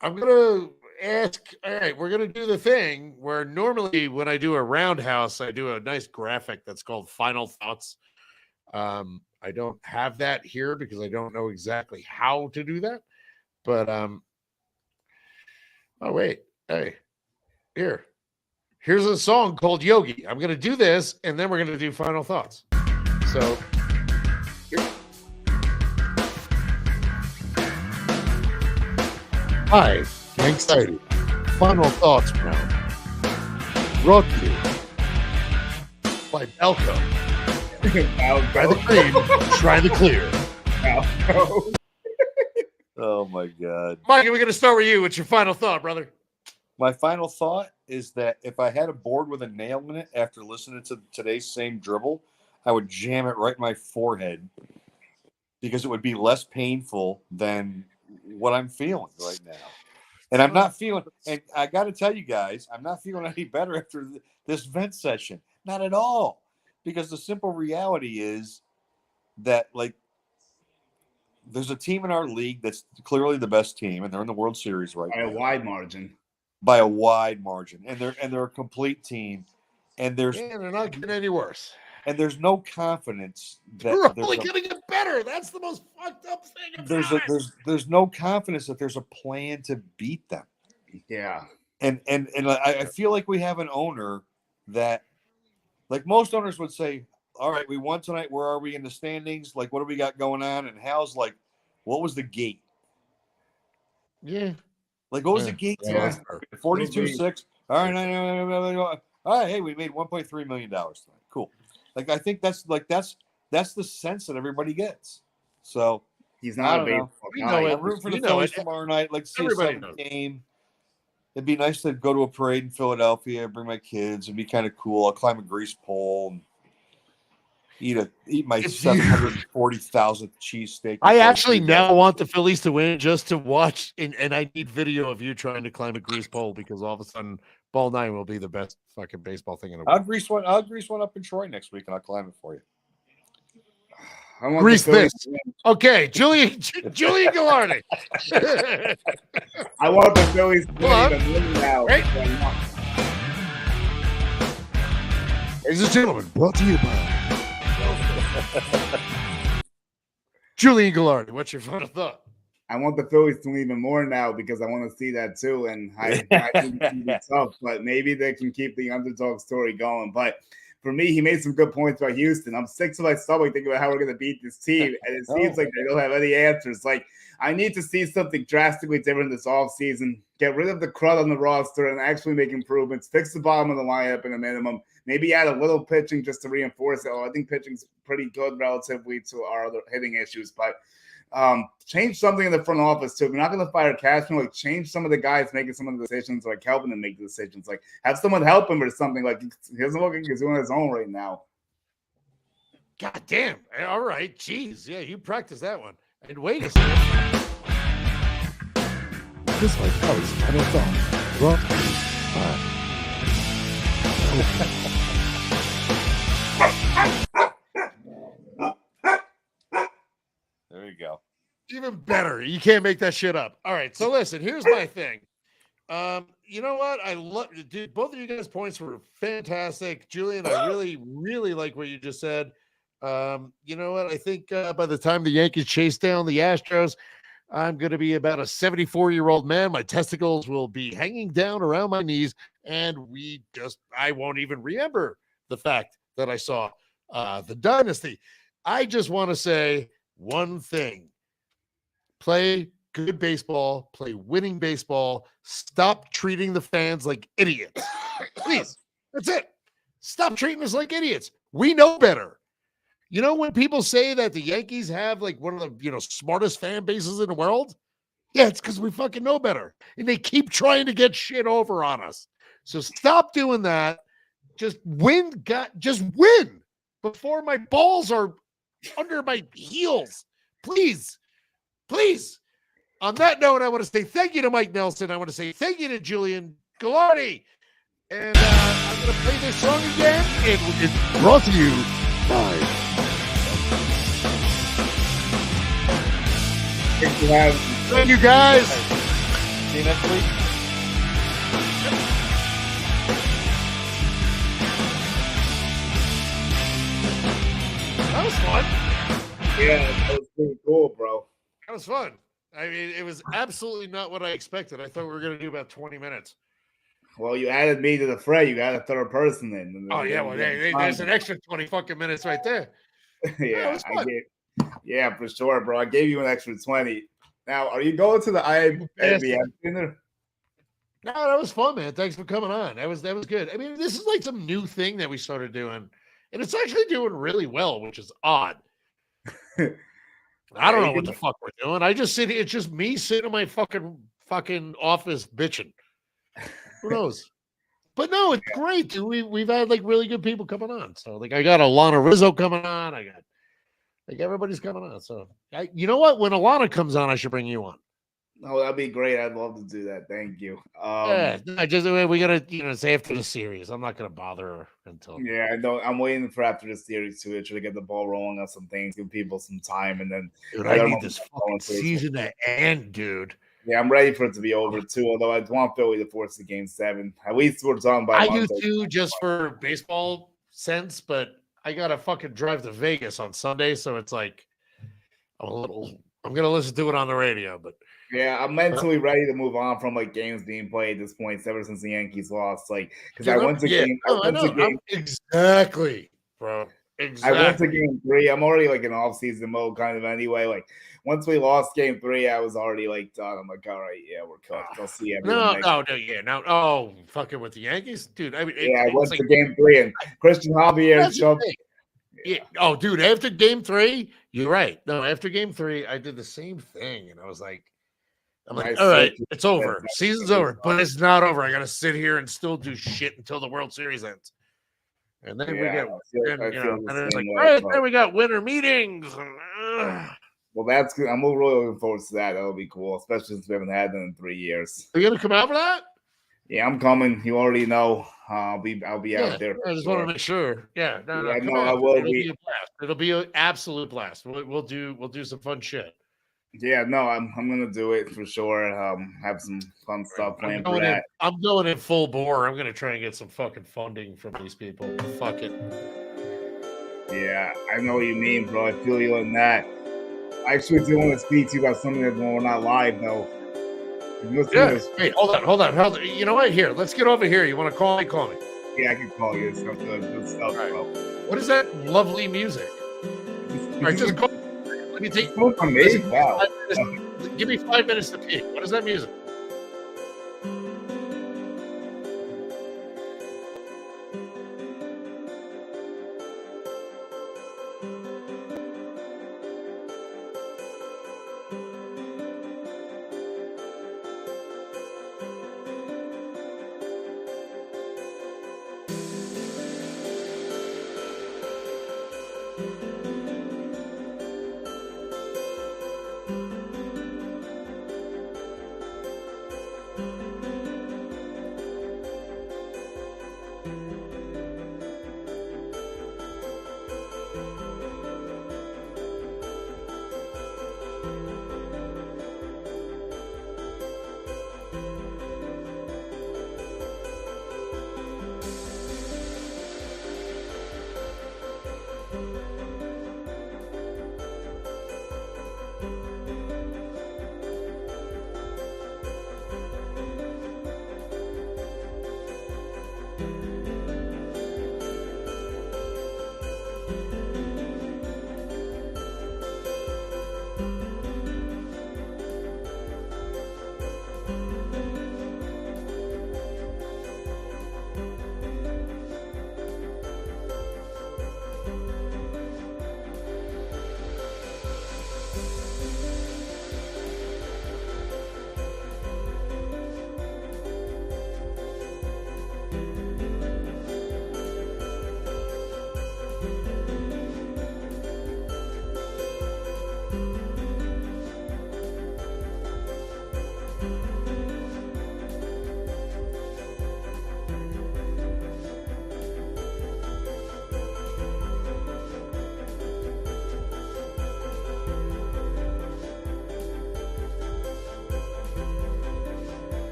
I'm gonna ask. All right, we're gonna do the thing where normally when I do a roundhouse, I do a nice graphic that's called Final Thoughts. I don't have that here because I don't know exactly how to do that. But oh wait, hey, here's a song called Yogi. I'm gonna do this, and then we're gonna do Final Thoughts. So hi, Yanxiety. Final Thoughts round. Brought to you by Belco. Try the cream, try the clear. Oh my God. Mike, we're going to start with you. What's your final thought, brother? My final thought is that if I had a board with a nail in it after listening to today's same dribble, I would jam it right in my forehead because it would be less painful than what I'm feeling right now. And I'm not feeling, and I got to tell you guys, I'm not feeling any better after this vent session. Not at all. Because the simple reality is that, like, there's a team in our league that's clearly the best team, and they're in the World Series right now. By a wide margin. By a wide margin. And they're a complete team. And they're not getting any worse. And there's no confidence that they're only going to get better. That's the most fucked up thing. There's no confidence that there's a plan to beat them. Yeah. And I feel like we have an owner that, like most owners would say, all right, we won tonight. Where are we in the standings? Like, what do we got going on? And Hal's like, what was the gate? Yeah. Like, what was the gate? Yeah. 42-6. All right. All right. Hey, we made $1.3 million tonight. Cool. Like, I think that's the sense that everybody gets. So he's not a baseball guy. I'm rooting for the Phillies tomorrow night. Like, see a second game. It'd be nice to go to a parade in Philadelphia, bring my kids. It'd be kind of cool. I'll climb a grease pole and eat my 740,000th cheesesteak. I actually now want the Phillies to win just to watch, and I need video of you trying to climb a grease pole because all of a sudden Ball 9 will be the best fucking baseball thing in the world. I'll grease one up in Troy next week, and I'll climb it for you. I want grease this. Okay, Julian Guilarte. I want the Phillies to win now. Right? Ladies and gentlemen, brought to you by Julian Guilarte. What's your final thought? I want the Phillies to win even more now because I want to see that too. And I think it's going to be tough, but maybe they can keep the underdog story going. But for me, he made some good points about Houston. I'm sick to my stomach thinking about how we're going to beat this team. And it seems like they don't have any answers. Like, I need to see something drastically different this offseason. Get rid of the crud on the roster and actually make improvements. Fix the bottom of the lineup in a minimum. Maybe add a little pitching just to reinforce it. I think pitching's pretty good relatively to our other hitting issues. But change something in the front office too. If you're not going to fire Cashman, like change some of the guys making some of the decisions, like helping them make the decisions. Like have someone help him or something. Like he doesn't look like he's doing his own right now. God damn. All right. Jeez. Yeah, you practiced that one. And wait a second. This way, Phillies final thought. Brought to There you go. Even better. You can't make that shit up. All right. So listen, here's my thing. You know what? I love, dude. Both of you guys' points were fantastic. Julian, I really, really like what you just said. You know what? I think by the time the Yankees chase down the Astros, I'm going to be about a 74-year-old man. My testicles will be hanging down around my knees, and I won't even remember the fact that I saw the dynasty. I just want to say one thing. Play good baseball, play winning baseball. Stop treating the fans like idiots. Please. That's it. Stop treating us like idiots. We know better. You know, when people say that the Yankees have like one of the, smartest fan bases in the world? Yeah, it's because we fucking know better. And they keep trying to get shit over on us. So stop doing that. Just win. Just win before my balls are under my heels. Please. Please. On that note, I want to say thank you to Mike Nelson. I want to say thank you to Julian Guilarte. And I'm going to play this song again. It's brought to you by... Thank you, guys. See you next week. That was fun. Yeah, that was pretty cool, bro. That was fun. I mean, it was absolutely not what I expected. I thought we were going to do about 20 minutes. Well, you added me to the fray. You got a third person in. Oh, yeah. Well, there's an extra 20 fucking minutes right there. Yeah, yeah, for sure, bro. I gave you an extra 20. Now, are you going to the IBM dinner? No, that was fun, man. Thanks for coming on. That was good. I mean, this is like some new thing that we started doing, and it's actually doing really well, which is odd. I don't know what the fuck we're doing. I just sit here. It's just me sitting in my fucking office bitching. Who knows? But no, it's great, dude. We've had like really good people coming on. So like I got Alana Rizzo coming on. I got like everybody's coming on. So you know what? When Alana comes on, I should bring you on. Oh, that'd be great. I'd love to do that. Thank you. Yeah, we gotta it's after the series. I'm not gonna bother her until. Yeah, I know. I'm waiting for after the series to try to get the ball rolling on some things, give people some time, and then. Dude, I need this fucking season to end, dude. Yeah, I'm ready for it to be over too. Although I want Philly to force the Game 7. At least we're talking about. I do too, just for baseball sense. But I gotta fucking drive to Vegas on Sunday, so it's like I'm gonna listen to it on the radio, but. Yeah, I'm mentally ready to move on from like games being played at this point ever since the Yankees lost. Like, because I went to game. Exactly, bro. Exactly. I went to game 3. I'm already like in off-season mode kind of anyway. Like, once we lost game 3, I was already like done. I'm like, all right, yeah, we're cooked. I'll see everyone. Fucking with the Yankees, dude. I mean, I went to game 3 and Christian Javier shoved. Yeah. Oh, dude, after game 3, you're right. No, after game 3, I did the same thing, and I was like. I'm like, all right, it's over. Season's over, but it's not over. I got to sit here and still do shit until the World Series ends. And then we get, and then it's like, all right, then we got winter meetings. Well, that's good. I'm really looking forward to that. That'll be cool, especially since we haven't had them in 3 years. Are you gonna come out for that? Yeah, I'm coming. You already know. I'll be out there. I just want to make sure. Yeah, I will. It'll be a blast. It'll be an absolute blast. We'll do some fun shit. Yeah, no, I'm gonna do it for sure. Have some fun stuff planned for that. I'm going in full bore. I'm gonna try and get some fucking funding from these people. Fuck it. Yeah, I know what you mean, bro. I feel you on that. I actually do want to speak to you about something that when we're not live, though. Yeah. Hey, hold on. You know what? Here, let's get over here. You want to call me? Call me. Yeah, I can call you. Sounds good stuff, right, bro. What is that lovely music? All right, just go. Let me take. Listen, wow. Give me 5 minutes to pee. What is that music?